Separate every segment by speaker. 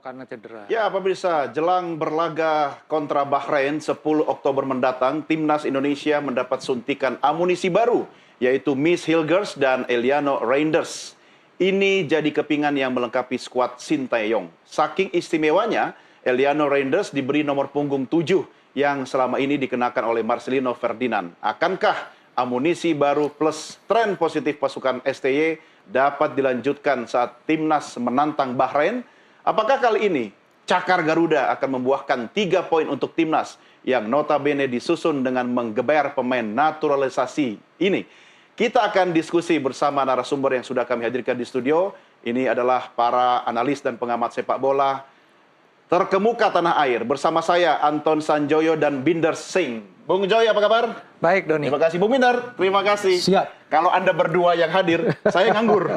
Speaker 1: karena cedera.
Speaker 2: Ya, pemirsa, jelang berlaga kontra Bahrain 10 Oktober mendatang, Timnas Indonesia mendapat suntikan amunisi baru, yaitu Miss Hilgers dan Eliano Reinders. Ini jadi kepingan yang melengkapi skuad Sinteyong. Saking istimewanya, Eliano Reinders diberi nomor punggung 7 yang selama ini dikenakan oleh Marcelino Ferdinand. Akankah amunisi baru plus tren positif pasukan STY dapat dilanjutkan saat Timnas menantang Bahrain? Apakah kali ini Cakar Garuda akan membuahkan 3 poin untuk Timnas yang notabene disusun dengan menggeber pemain naturalisasi ini? Kita akan diskusi bersama narasumber yang sudah kami hadirkan di studio. Ini adalah para analis dan pengamat sepak bola terkemuka tanah air. Bersama saya Anton Sanjoyo dan Binder Singh. Bung Joy, apa kabar?
Speaker 1: Baik, Doni.
Speaker 2: Terima kasih, Bung Binder. Terima kasih.
Speaker 3: Siap.
Speaker 2: Kalau Anda berdua yang hadir, saya nganggur.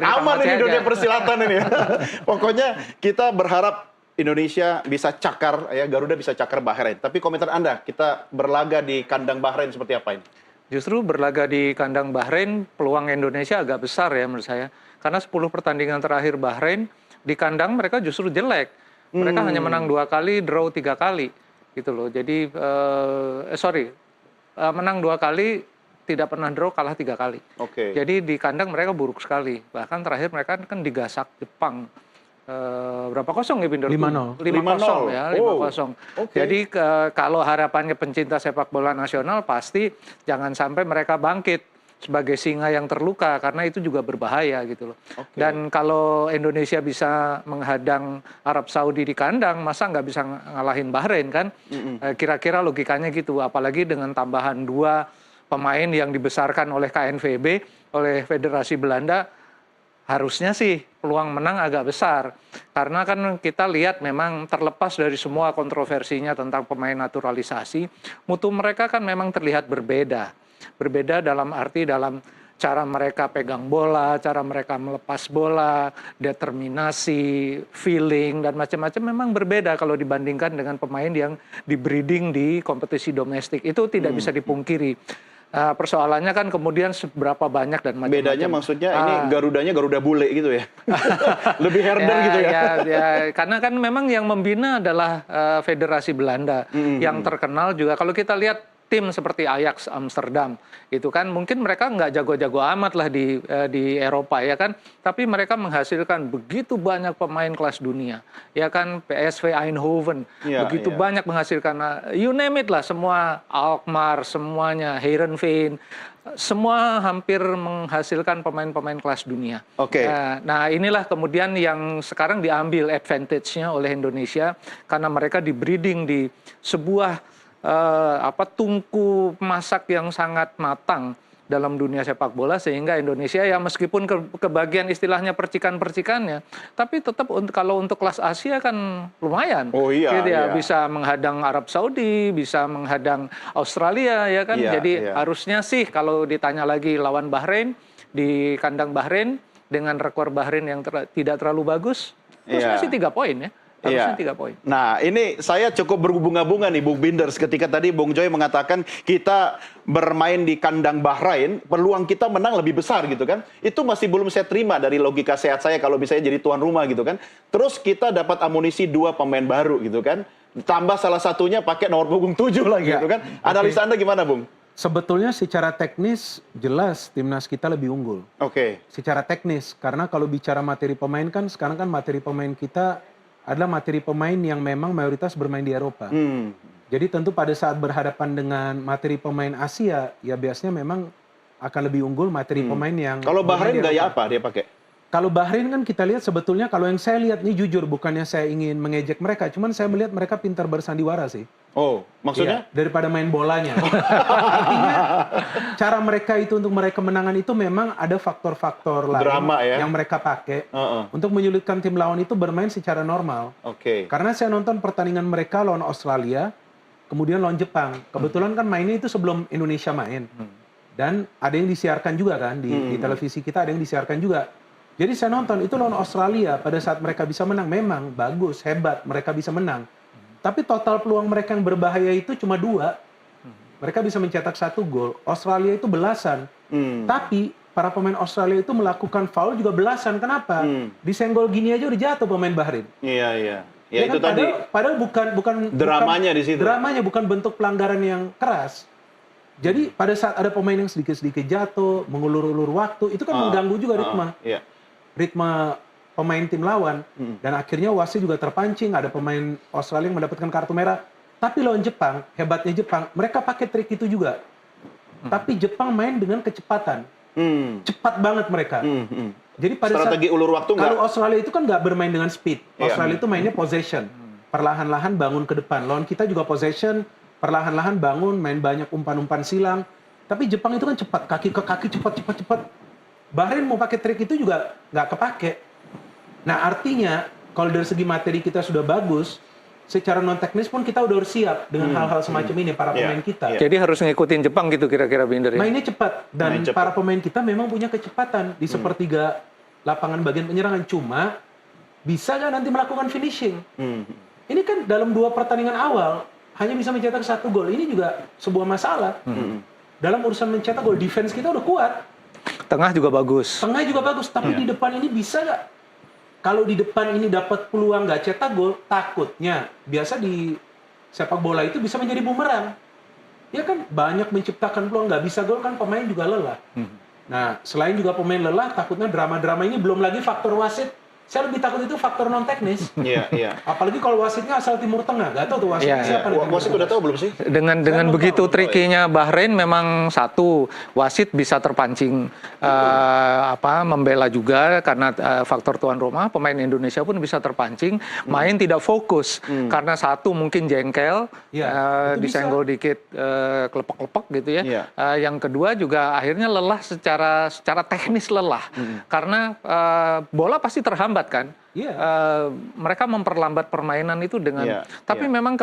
Speaker 2: Aman ini dunia persilatan ini. Pokoknya kita berharap Indonesia bisa cakar, ya Garuda bisa cakar Bahrain. Tapi komentar Anda, kita berlaga di kandang Bahrain seperti apa ini?
Speaker 1: Justru berlaga di kandang Bahrain, peluang Indonesia agak besar ya menurut saya. Karena 10 pertandingan terakhir Bahrain, di kandang mereka justru jelek. Mereka hanya menang 2 kali, draw 3 kali. Gitu loh. Jadi, menang 2 kali, tidak pernah draw, kalah 3 kali.
Speaker 2: Oke.
Speaker 1: Jadi di kandang mereka buruk sekali. Bahkan terakhir mereka kan digasak Jepang. Berapa kosong ya Binder?
Speaker 3: 5-0.
Speaker 1: 5-0 ya, 5-0.
Speaker 2: Oke.
Speaker 1: Jadi kalau harapannya pencinta sepak bola nasional pasti jangan sampai mereka bangkit sebagai singa yang terluka, karena itu juga berbahaya gitu loh.
Speaker 2: Oke.
Speaker 1: Dan kalau Indonesia bisa menghadang Arab Saudi di kandang, masa nggak bisa ngalahin Bahrain kan? Kira-kira logikanya gitu. Apalagi dengan tambahan 2 pemain yang dibesarkan oleh KNVB, oleh Federasi Belanda, harusnya sih peluang menang agak besar. Karena kan kita lihat memang terlepas dari semua kontroversinya tentang pemain naturalisasi, mutu mereka kan memang terlihat berbeda. Berbeda dalam arti dalam cara mereka pegang bola, cara mereka melepas bola, determinasi, feeling, dan macam-macam memang berbeda kalau dibandingkan dengan pemain yang di-breeding di kompetisi domestik. Itu tidak bisa dipungkiri. Persoalannya kan kemudian seberapa banyak dan macam-macam.
Speaker 2: Bedanya maksudnya ini Garudanya Garuda bule gitu ya? Lebih herder gitu ya?
Speaker 1: Karena kan memang yang membina adalah Federasi Belanda. Yang terkenal juga, kalau kita lihat tim seperti Ajax Amsterdam, itu kan mungkin mereka nggak jago-jago amat lah di Eropa ya kan, tapi mereka menghasilkan begitu banyak pemain kelas dunia, ya kan, PSV Eindhoven, begitu banyak menghasilkan, you name it lah, semua Alkmaar, semuanya, Heerenveen, semua hampir menghasilkan pemain-pemain kelas dunia.
Speaker 2: Oke.
Speaker 1: Nah inilah kemudian yang sekarang diambil advantage-nya oleh Indonesia, karena mereka di-breeding di sebuah tungku masak yang sangat matang dalam dunia sepak bola, sehingga Indonesia ya meskipun kebagian istilahnya percikan-percikannya, tapi tetap kalau untuk kelas Asia kan lumayan.
Speaker 2: Oh iya,
Speaker 1: gitu ya,
Speaker 2: iya.
Speaker 1: bisa menghadang Arab Saudi, bisa menghadang Australia ya kan. Jadi harusnya sih kalau ditanya lagi lawan Bahrain di kandang Bahrain dengan rekor Bahrain yang tidak terlalu bagus, harusnya sih 3 poin ya. Harusnya 3 poin.
Speaker 2: Nah, ini saya cukup berbunga-bunga nih, Bung Binders. Ketika tadi Bung Joy mengatakan kita bermain di kandang Bahrain, peluang kita menang lebih besar gitu kan. Itu masih belum saya terima dari logika sehat saya kalau bisa jadi tuan rumah gitu kan. Terus kita dapat amunisi 2 pemain baru gitu kan. Tambah salah satunya pakai nomor punggung 7 lagi gitu kan. Analisa Anda gimana, Bung?
Speaker 3: Sebetulnya secara teknis jelas timnas kita lebih unggul.
Speaker 2: Oke.
Speaker 3: Secara teknis, karena kalau bicara materi pemain kan sekarang kan materi pemain kita adalah materi pemain yang memang mayoritas bermain di Eropa. Jadi tentu pada saat berhadapan dengan materi pemain Asia, ya biasanya memang akan lebih unggul materi pemain yang...
Speaker 2: Kalau Bahrain gaya apa dia pakai?
Speaker 3: Kalau Bahrain kan kita lihat sebetulnya, kalau yang saya lihat, ini jujur bukannya saya ingin mengejek mereka, cuman saya melihat mereka pintar bersandiwara sih.
Speaker 2: Oh, maksudnya?
Speaker 3: Iya, daripada main bolanya. Artinya cara mereka itu untuk meraih kemenangan itu memang ada faktor-faktor lain
Speaker 2: Drama, ya?
Speaker 3: yang mereka pakai untuk menyulitkan tim lawan itu bermain secara normal.
Speaker 2: Oke.
Speaker 3: Karena saya nonton pertandingan mereka lawan Australia, kemudian lawan Jepang. Kebetulan kan mainnya itu sebelum Indonesia main. Dan ada yang disiarkan juga kan di televisi kita, ada yang disiarkan juga. Jadi saya nonton itu lawan Australia, pada saat mereka bisa menang memang bagus, hebat, mereka bisa menang. Tapi total peluang mereka yang berbahaya itu cuma 2. Mereka bisa mencetak 1 gol. Australia itu belasan. Tapi para pemain Australia itu melakukan foul juga belasan. Kenapa? Disenggol gini aja udah jatuh pemain Bahrain.
Speaker 2: Iya, iya. Ya,
Speaker 3: Ya
Speaker 2: itu
Speaker 3: kan,
Speaker 2: tadi
Speaker 3: padahal bukan
Speaker 2: dramanya di situ.
Speaker 3: Dramanya bukan bentuk pelanggaran yang keras. Jadi pada saat ada pemain yang sedikit-sedikit jatuh, mengulur-ulur waktu, itu kan mengganggu juga
Speaker 2: Iya.
Speaker 3: ritme pemain tim lawan. Dan akhirnya wasit juga terpancing, ada pemain Australia yang mendapatkan kartu merah. Tapi lawan Jepang, hebatnya Jepang, mereka pakai trik itu juga. Tapi Jepang main dengan kecepatan. Cepat banget mereka. Jadi pada
Speaker 2: Strategi ulur waktu
Speaker 3: kalau
Speaker 2: nggak?
Speaker 3: Australia itu kan nggak bermain dengan speed.
Speaker 2: Iya.
Speaker 3: Australia itu mainnya possession. Perlahan-lahan bangun ke depan. Lawan kita juga possession, perlahan-lahan bangun, main banyak umpan-umpan silang. Tapi Jepang itu kan cepat, kaki ke kaki cepat. Bahrain mau pakai trik itu juga nggak kepake. Nah artinya kalau dari segi materi kita sudah bagus, secara non teknis pun kita udah harus siap dengan hal-hal semacam ini para pemain kita.
Speaker 2: Iya.
Speaker 1: Jadi harus ngikutin Jepang gitu kira-kira Binder ya.
Speaker 3: Mainnya cepat dan
Speaker 2: Main cepat.
Speaker 3: para pemain kita memang punya kecepatan di sepertiga lapangan bagian penyerangan. Cuma bisa nggak nanti melakukan finishing? Ini kan dalam 2 pertandingan awal hanya bisa mencetak 1 gol. Ini juga sebuah masalah. Dalam urusan mencetak gol, defense kita udah kuat,
Speaker 1: Tengah juga bagus.
Speaker 3: tengah juga bagus. Tapi di depan ini bisa nggak? Kalau di depan ini dapat peluang nggak cetak gol, takutnya biasa di sepak bola itu bisa menjadi bumerang. Ya kan banyak menciptakan peluang nggak bisa gol kan pemain juga lelah. Nah selain juga pemain lelah, takutnya drama-drama ini belum lagi faktor wasit. Saya lebih takut itu faktor non teknis.
Speaker 2: Iya, iya.
Speaker 3: Apalagi kalau wasitnya asal Timur Tengah, nggak tahu tuh wasitnya
Speaker 1: Iya,
Speaker 3: siapa. di Timur
Speaker 2: Wasit
Speaker 3: Tengah.
Speaker 2: udah tahu belum sih?
Speaker 1: Dengan
Speaker 3: belum
Speaker 1: begitu
Speaker 3: tahu.
Speaker 1: trikinya Bahrain memang satu wasit bisa terpancing membela juga karena faktor tuan rumah, pemain Indonesia pun bisa terpancing main tidak fokus karena satu mungkin jengkel,
Speaker 3: Iya, itu
Speaker 1: disenggol dikit kelepek-kelepek gitu ya.
Speaker 2: Iya.
Speaker 1: Yang kedua juga akhirnya lelah secara teknis lelah karena bola pasti terhambat kan.
Speaker 3: Iya.
Speaker 1: Mereka memperlambat permainan itu dengan
Speaker 2: Iya,
Speaker 1: tapi
Speaker 2: iya.
Speaker 1: memang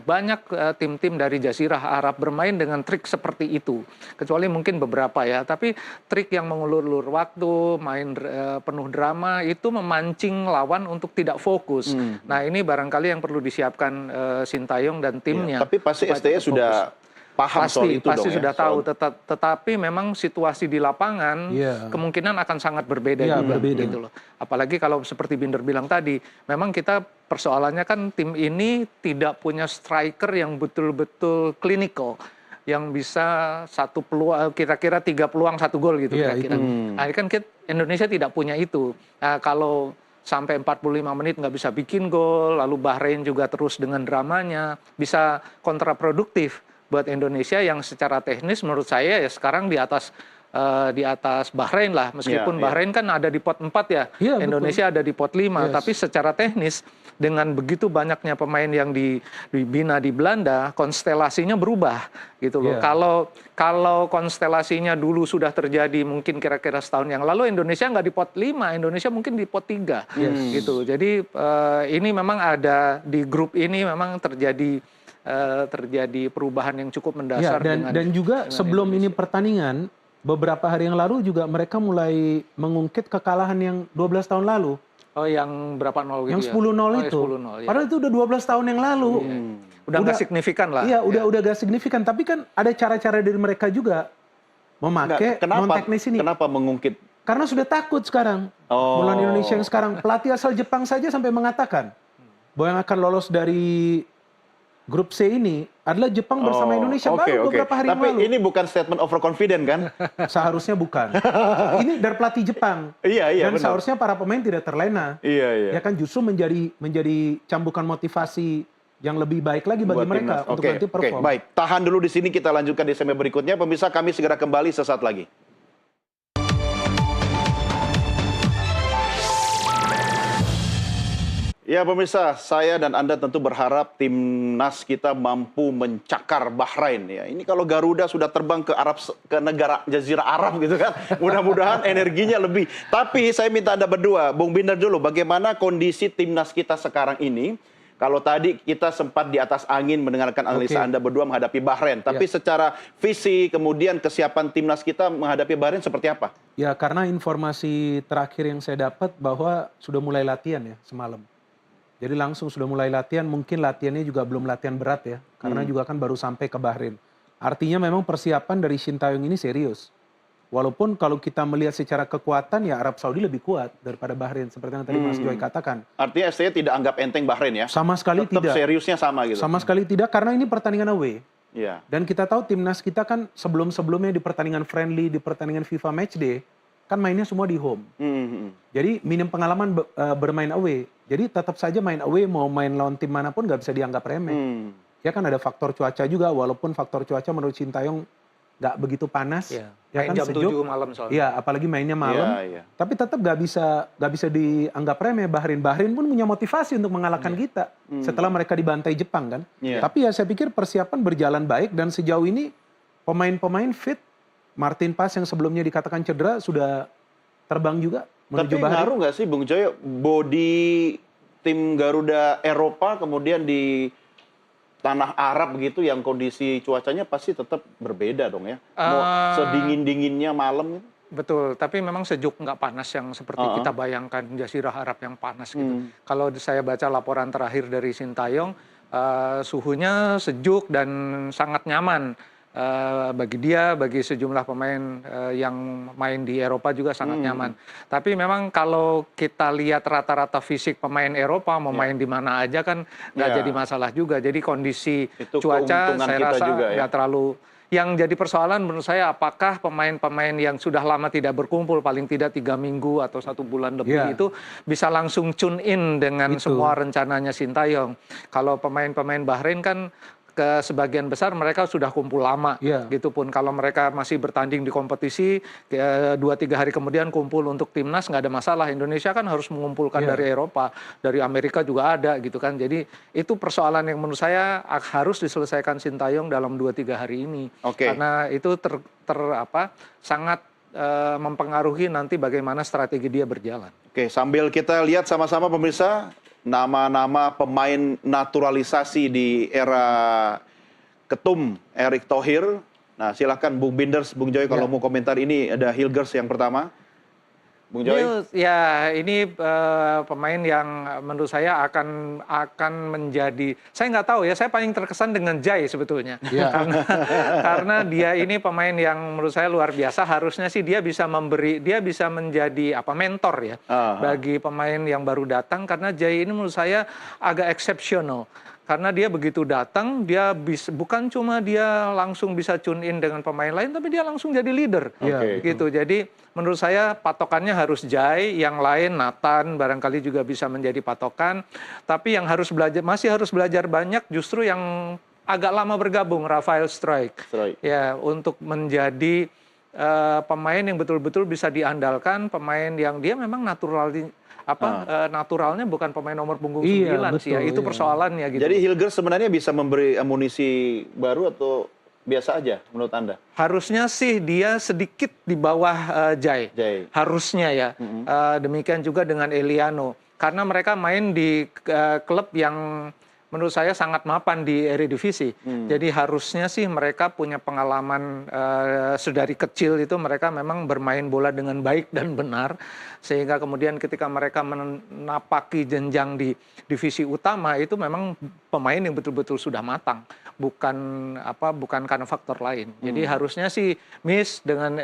Speaker 1: banyak tim-tim dari Jazirah Arab bermain dengan trik seperti itu, kecuali mungkin beberapa ya, tapi trik yang mengulur-ulur waktu, main penuh drama itu memancing lawan untuk tidak fokus. Nah ini barangkali yang perlu disiapkan Sintayong dan timnya.
Speaker 2: Iya, tapi pasti
Speaker 1: supaya
Speaker 2: STY
Speaker 1: tetap
Speaker 2: sudah
Speaker 1: fokus.
Speaker 2: paham soal itu
Speaker 1: Pasti
Speaker 2: dong
Speaker 1: sudah
Speaker 2: ya,
Speaker 1: tahu,
Speaker 2: soal-
Speaker 1: tetapi memang situasi di lapangan
Speaker 3: Iya.
Speaker 1: kemungkinan akan sangat berbeda
Speaker 3: Iya,
Speaker 1: juga
Speaker 3: berbeda.
Speaker 1: gitu loh. Apalagi kalau seperti Binder bilang tadi, memang kita persoalannya kan tim ini tidak punya striker yang betul-betul clinical, yang bisa satu peluang kira-kira 3 peluang 1 gol gitu
Speaker 3: Iya,
Speaker 1: kira-kira. Nah, ini kan Indonesia tidak punya itu. Nah, kalau sampai 45 menit nggak bisa bikin gol, lalu Bahrain juga terus dengan dramanya, bisa kontraproduktif buat Indonesia yang secara teknis menurut saya ya sekarang di atas Bahrain lah, meskipun
Speaker 2: Iya,
Speaker 1: Bahrain kan ada di pot 4 ya,
Speaker 3: Iya, betul.
Speaker 1: Indonesia ada di pot 5,
Speaker 3: Yes.
Speaker 1: tapi secara teknis dengan begitu banyaknya pemain yang dibina di Belanda, konstelasinya berubah gitu loh.
Speaker 3: Iya.
Speaker 1: Kalau konstelasinya dulu sudah terjadi mungkin kira-kira setahun yang lalu, Indonesia nggak di pot 5, Indonesia mungkin di pot 3 gitu. Jadi ini memang ada di grup ini memang terjadi perubahan yang cukup
Speaker 3: Ya,
Speaker 1: mendasar
Speaker 3: dan juga
Speaker 1: dengan
Speaker 3: sebelum ini
Speaker 1: Indonesia.
Speaker 3: pertandingan, beberapa hari yang lalu juga mereka mulai mengungkit kekalahan yang 12 tahun lalu.
Speaker 1: Oh, yang berapa nol gitu
Speaker 3: Yang
Speaker 1: ya?
Speaker 3: 10-0
Speaker 1: Oh,
Speaker 3: itu.
Speaker 1: 10-0, ya.
Speaker 3: Padahal itu udah 12 tahun yang lalu.
Speaker 1: Udah nggak signifikan lah.
Speaker 3: Iya,
Speaker 1: Ya.
Speaker 3: udah gak signifikan. Tapi kan ada cara-cara dari mereka juga memakai
Speaker 2: Nggak, kenapa?
Speaker 3: non-teknis ini.
Speaker 2: Kenapa mengungkit?
Speaker 3: Karena sudah takut sekarang.
Speaker 2: Oh.
Speaker 3: Melawan Indonesia yang sekarang. Pelatih asal Jepang saja sampai mengatakan bahwa yang akan lolos dari grup C ini adalah Jepang bersama Indonesia baru beberapa hari
Speaker 2: Tapi
Speaker 3: yang lalu.
Speaker 2: ini bukan statement overconfident kan?
Speaker 3: Seharusnya bukan. Ini dari pelatih Jepang.
Speaker 2: Iya,
Speaker 3: Dan
Speaker 2: benar.
Speaker 3: seharusnya para pemain tidak terlena.
Speaker 2: Iya, iya.
Speaker 3: Ya kan justru menjadi cambukan motivasi yang lebih baik lagi bagi
Speaker 2: Buat
Speaker 3: mereka
Speaker 2: timnas.
Speaker 3: untuk nanti perform.
Speaker 2: Baik. Tahan dulu di sini, kita lanjutkan di segmen berikutnya. Pemirsa, kami segera kembali sesaat lagi. Ya pemirsa, saya dan Anda tentu berharap timnas kita mampu mencakar Bahrain ya. Ini kalau Garuda sudah terbang ke negara Jazirah Arab gitu kan. Mudah-mudahan energinya lebih. Tapi saya minta Anda berdua, Bung Binder dulu, bagaimana kondisi timnas kita sekarang ini? Kalau tadi kita sempat di atas angin mendengarkan analisa
Speaker 3: Oke.
Speaker 2: Anda berdua menghadapi Bahrain, tapi secara visi kemudian kesiapan timnas kita menghadapi Bahrain seperti apa?
Speaker 3: Ya karena informasi terakhir yang saya dapat bahwa sudah mulai latihan ya semalam. Jadi langsung sudah mulai latihan, mungkin latihannya juga belum latihan berat ya. Karena juga kan baru sampai ke Bahrain. Artinya memang persiapan dari Shin Tae-yong ini serius. Walaupun kalau kita melihat secara kekuatan ya Arab Saudi lebih kuat daripada Bahrain seperti yang tadi Mas Joy katakan.
Speaker 2: Artinya STY tidak anggap enteng Bahrain ya?
Speaker 3: Sama sekali
Speaker 2: Tetap
Speaker 3: tidak.
Speaker 2: seriusnya sama gitu?
Speaker 3: Sama sekali tidak karena ini pertandingan away.
Speaker 2: Iya.
Speaker 3: Dan kita tahu timnas kita kan sebelum-sebelumnya di pertandingan friendly, di pertandingan FIFA Matchday, kan mainnya semua di home. Jadi minim pengalaman bermain away. Jadi tetap saja main away mau main lawan tim manapun nggak bisa dianggap remeh. Ya kan ada faktor cuaca juga, walaupun faktor cuaca menurut Sintayong nggak begitu panas.
Speaker 1: Ya,
Speaker 3: Ya
Speaker 1: main
Speaker 3: kan
Speaker 1: jam
Speaker 3: sejuk.
Speaker 1: 7 malam soalnya.
Speaker 3: Iya, apalagi mainnya malam.
Speaker 2: Iya.
Speaker 3: Tapi tetap nggak bisa dianggap remeh. Bahrain pun punya motivasi untuk mengalahkan kita setelah mereka dibantai Jepang kan.
Speaker 2: Iya.
Speaker 3: Tapi ya saya pikir persiapan berjalan baik dan sejauh ini pemain-pemain fit. Martin Paes yang sebelumnya dikatakan cedera sudah terbang juga menuju
Speaker 2: Tapi
Speaker 3: Bahrain.
Speaker 2: ngaruh nggak sih Bung Joy body tim Garuda Eropa kemudian di tanah Arab gitu yang kondisi cuacanya pasti tetap berbeda dong ya. Mau sedingin-dinginnya malam gitu.
Speaker 1: Betul, tapi memang sejuk nggak panas yang seperti kita bayangkan Jazirah Arab yang panas gitu. Kalau saya baca laporan terakhir dari Sintayong, suhunya sejuk dan sangat nyaman. Bagi dia, bagi sejumlah pemain yang main di Eropa juga sangat nyaman. Tapi memang kalau kita lihat rata-rata fisik pemain Eropa mau main di mana aja kan nggak jadi masalah juga. Jadi kondisi
Speaker 2: Itu
Speaker 1: cuaca
Speaker 2: keuntungan
Speaker 1: saya
Speaker 2: kita
Speaker 1: rasa
Speaker 2: juga ya.
Speaker 1: nggak terlalu. Yang jadi persoalan menurut saya apakah pemain-pemain yang sudah lama tidak berkumpul paling tidak 3 minggu atau 1 bulan lebih itu bisa langsung tune in dengan semua rencananya Sintayong. Kalau pemain-pemain Bahrain kan ke sebagian besar mereka sudah kumpul lama, gitu pun kalau mereka masih bertanding di kompetisi 2-3 hari kemudian kumpul untuk timnas nggak ada masalah. Indonesia kan harus mengumpulkan dari Eropa, dari Amerika juga ada gitu kan. Jadi itu persoalan yang menurut saya harus diselesaikan Sintayong dalam 2-3 hari ini, karena itu sangat mempengaruhi nanti bagaimana strategi dia berjalan.
Speaker 2: Oke, sambil kita lihat sama-sama pemirsa nama-nama pemain naturalisasi di era Ketum Erick Thohir. Nah, silahkan Bung Binders, Bung Joy kalau mau komentar ini ada Hilgers yang pertama. Bung Joy.
Speaker 1: Ya, ini pemain yang menurut saya akan menjadi, saya nggak tahu ya, saya paling terkesan dengan Jai sebetulnya. Karena dia ini pemain yang menurut saya luar biasa. Harusnya sih dia bisa menjadi mentor ya bagi pemain yang baru datang. Karena Jai ini menurut saya agak eksepsional. Karena dia begitu datang, dia bukan cuma dia langsung bisa tune in dengan pemain lain, tapi dia langsung jadi leader, gitu. Jadi menurut saya patokannya harus Jai, yang lain Nathan barangkali juga bisa menjadi patokan. Tapi yang masih harus belajar banyak justru yang agak lama bergabung, Rafael Struijk. Ya, untuk menjadi pemain yang betul-betul bisa diandalkan, pemain yang dia memang naturalnya bukan pemain nomor punggung 9 sih ya. Itu persoalannya gitu.
Speaker 2: Jadi Hilgers sebenarnya bisa memberi amunisi baru atau biasa aja menurut Anda?
Speaker 1: Harusnya sih dia sedikit di bawah Jai. Harusnya ya. Demikian juga dengan Eliano. Karena mereka main di klub yang menurut saya sangat mapan di Eredivisie. Jadi harusnya sih mereka punya pengalaman sedari kecil itu mereka memang bermain bola dengan baik dan benar. Sehingga kemudian ketika mereka menapaki jenjang di divisi utama itu memang pemain yang betul-betul sudah matang. Bukan karena faktor lain. Jadi harusnya sih Miss dengan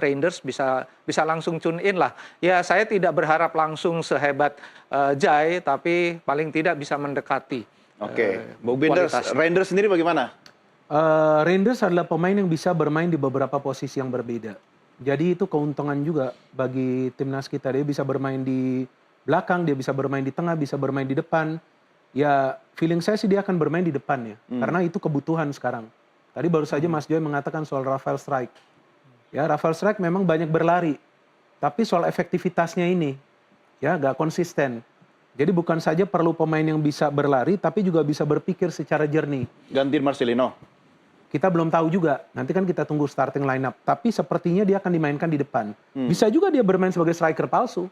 Speaker 1: Reinders bisa langsung tune in lah. Ya saya tidak berharap langsung sehebat Jai, tapi paling tidak bisa mendekati.
Speaker 2: Oke, Bung Binders, Reinders sendiri bagaimana?
Speaker 3: Reinders adalah pemain yang bisa bermain di beberapa posisi yang berbeda. Jadi itu keuntungan juga bagi timnas kita. Dia bisa bermain di belakang, dia bisa bermain di tengah, bisa bermain di depan. Ya feeling saya sih dia akan bermain di depan ya. Karena itu kebutuhan sekarang. Tadi baru saja Mas Joy mengatakan soal Rafael Struijk. Ya Rafael Struijk memang banyak berlari. Tapi soal efektivitasnya ini ya gak konsisten. Jadi bukan saja perlu pemain yang bisa berlari, tapi juga bisa berpikir secara jernih.
Speaker 2: Gantiin Marcelino?
Speaker 3: Kita belum tahu juga. Nanti kan kita tunggu starting lineup. Tapi sepertinya dia akan dimainkan di depan. Bisa juga dia bermain sebagai striker palsu.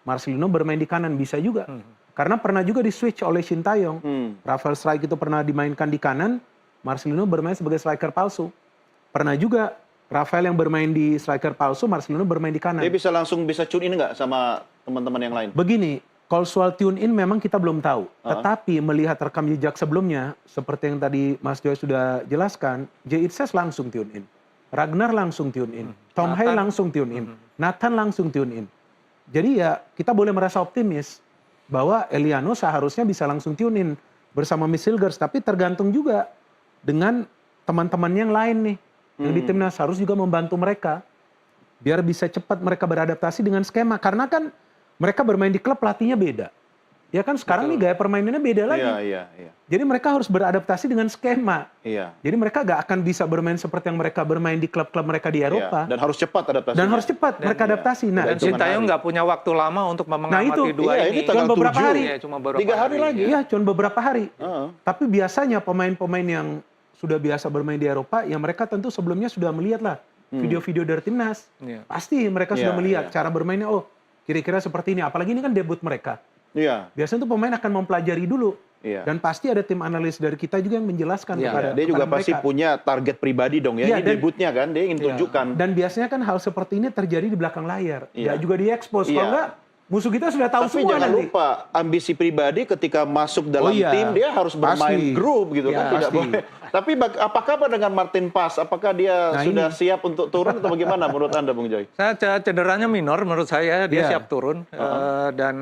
Speaker 3: Marcelino bermain di kanan, bisa juga. Karena pernah juga di switch oleh Sintayong. Rafael Struijk itu pernah dimainkan di kanan, Marcelino bermain sebagai striker palsu. Pernah juga Rafael yang bermain di striker palsu, Marcelino bermain di kanan.
Speaker 2: Dia bisa tune in nggak sama teman-teman yang lain?
Speaker 3: Begini, kalau soal tune in memang kita belum tahu. Tetapi melihat rekam jejak sebelumnya, seperti yang tadi Mas Joy sudah jelaskan, Jay Itzes langsung tune in. Ragnar langsung tune in, Tom Hay
Speaker 1: Nathan.
Speaker 3: langsung tune in, Nathan langsung tune in. Jadi ya kita boleh merasa optimis bahwa Eliano seharusnya bisa langsung tune in bersama Miss Hilgers, tapi tergantung juga dengan teman-teman yang lain nih yang di timnas, harus juga membantu mereka biar bisa cepat mereka beradaptasi dengan skema, karena kan mereka bermain di klub pelatihnya beda. Ya kan sekarang nih gaya permainannya beda lagi.
Speaker 2: Iya.
Speaker 3: Jadi mereka harus beradaptasi dengan skema.
Speaker 2: Iya.
Speaker 3: Jadi mereka gak akan bisa bermain seperti yang mereka bermain di klub-klub mereka di Eropa.
Speaker 2: Dan harus cepat adaptasinya.
Speaker 3: Dan harus cepat mereka adaptasi. Nah,
Speaker 1: Dan Sintayong nggak punya waktu lama untuk mengamati
Speaker 3: itu,
Speaker 1: dua
Speaker 2: iya,
Speaker 1: ini.
Speaker 2: ini tanggal
Speaker 3: Cuma beberapa
Speaker 2: 7.
Speaker 3: hari.
Speaker 1: Iya, cuma beberapa
Speaker 2: 3 hari lagi.
Speaker 3: iya, cuma beberapa hari.
Speaker 2: Heeh.
Speaker 3: Tapi biasanya pemain-pemain yang sudah biasa bermain di Eropa, ya mereka tentu sebelumnya sudah melihat lah video-video dari timnas.
Speaker 1: Iya.
Speaker 3: Pasti mereka sudah
Speaker 2: Iya,
Speaker 3: melihat
Speaker 2: iya.
Speaker 3: cara bermainnya. Oh, kira-kira seperti ini. Apalagi ini kan debut mereka.
Speaker 2: Iya.
Speaker 3: Biasanya tuh pemain akan mempelajari dulu.
Speaker 2: Iya.
Speaker 3: Dan pasti ada tim analis dari kita juga yang menjelaskan
Speaker 1: Iya,
Speaker 3: kepada
Speaker 2: Dia juga
Speaker 3: kepada
Speaker 2: pasti
Speaker 3: mereka.
Speaker 2: punya target pribadi dong ya.
Speaker 3: Iya,
Speaker 2: Ini
Speaker 3: dan-
Speaker 2: debutnya kan, dia ingin
Speaker 1: Iya.
Speaker 2: tunjukkan.
Speaker 3: Dan biasanya kan hal seperti ini terjadi di belakang layar.
Speaker 2: Iya.
Speaker 3: Nggak juga diekspos. Kalau
Speaker 2: Iya.
Speaker 3: nggak, musuh kita sudah tahu
Speaker 2: Tapi
Speaker 3: semua
Speaker 2: jangan
Speaker 3: nanti.
Speaker 2: lupa, ambisi pribadi ketika masuk dalam
Speaker 3: Oh iya,
Speaker 2: tim, dia harus bermain
Speaker 3: pasti.
Speaker 2: grup gitu kan.
Speaker 3: Iya,
Speaker 2: Tidak
Speaker 3: pasti.
Speaker 2: boleh. Tapi apakah dengan Martin Pas? Apakah dia
Speaker 3: Nah,
Speaker 2: sudah
Speaker 3: ini.
Speaker 2: siap untuk turun atau bagaimana menurut Anda, Bung Joy?
Speaker 1: Saya cederanya minor menurut saya, dia
Speaker 3: Iya.
Speaker 1: siap turun dan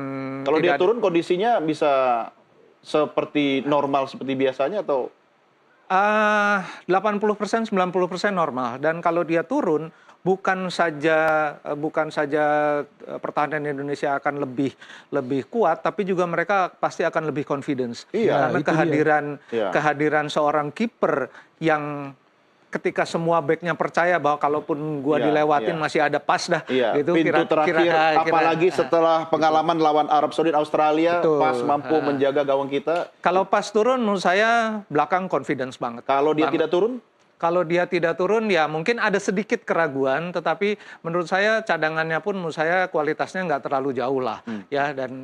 Speaker 2: Kalau dia
Speaker 1: tidak-
Speaker 2: turun kondisinya bisa seperti normal seperti biasanya atau
Speaker 1: 80%, 90% normal. Dan kalau dia turun, bukan saja pertahanan Indonesia akan lebih kuat, tapi juga mereka pasti akan lebih confidence.
Speaker 2: Iya,
Speaker 1: Karena
Speaker 3: itu dia.
Speaker 1: kehadiran seorang kiper yang ketika semua backnya percaya bahwa kalaupun gua
Speaker 2: Iya,
Speaker 1: dilewatin
Speaker 2: iya.
Speaker 1: masih ada pas dah.
Speaker 2: iya,
Speaker 1: Gitu,
Speaker 2: pintu terakhir apalagi
Speaker 1: kira-
Speaker 2: setelah pengalaman lawan Arab Saudi dan Australia,
Speaker 1: Betul.
Speaker 2: Pas mampu menjaga gawang kita.
Speaker 1: Kalau pas turun menurut saya belakang confidence banget.
Speaker 2: Kalau dia
Speaker 1: Banget.
Speaker 2: tidak turun,
Speaker 1: Kalau dia tidak turun ya mungkin ada sedikit keraguan, tetapi menurut saya cadangannya pun menurut saya kualitasnya nggak terlalu jauh lah ya, dan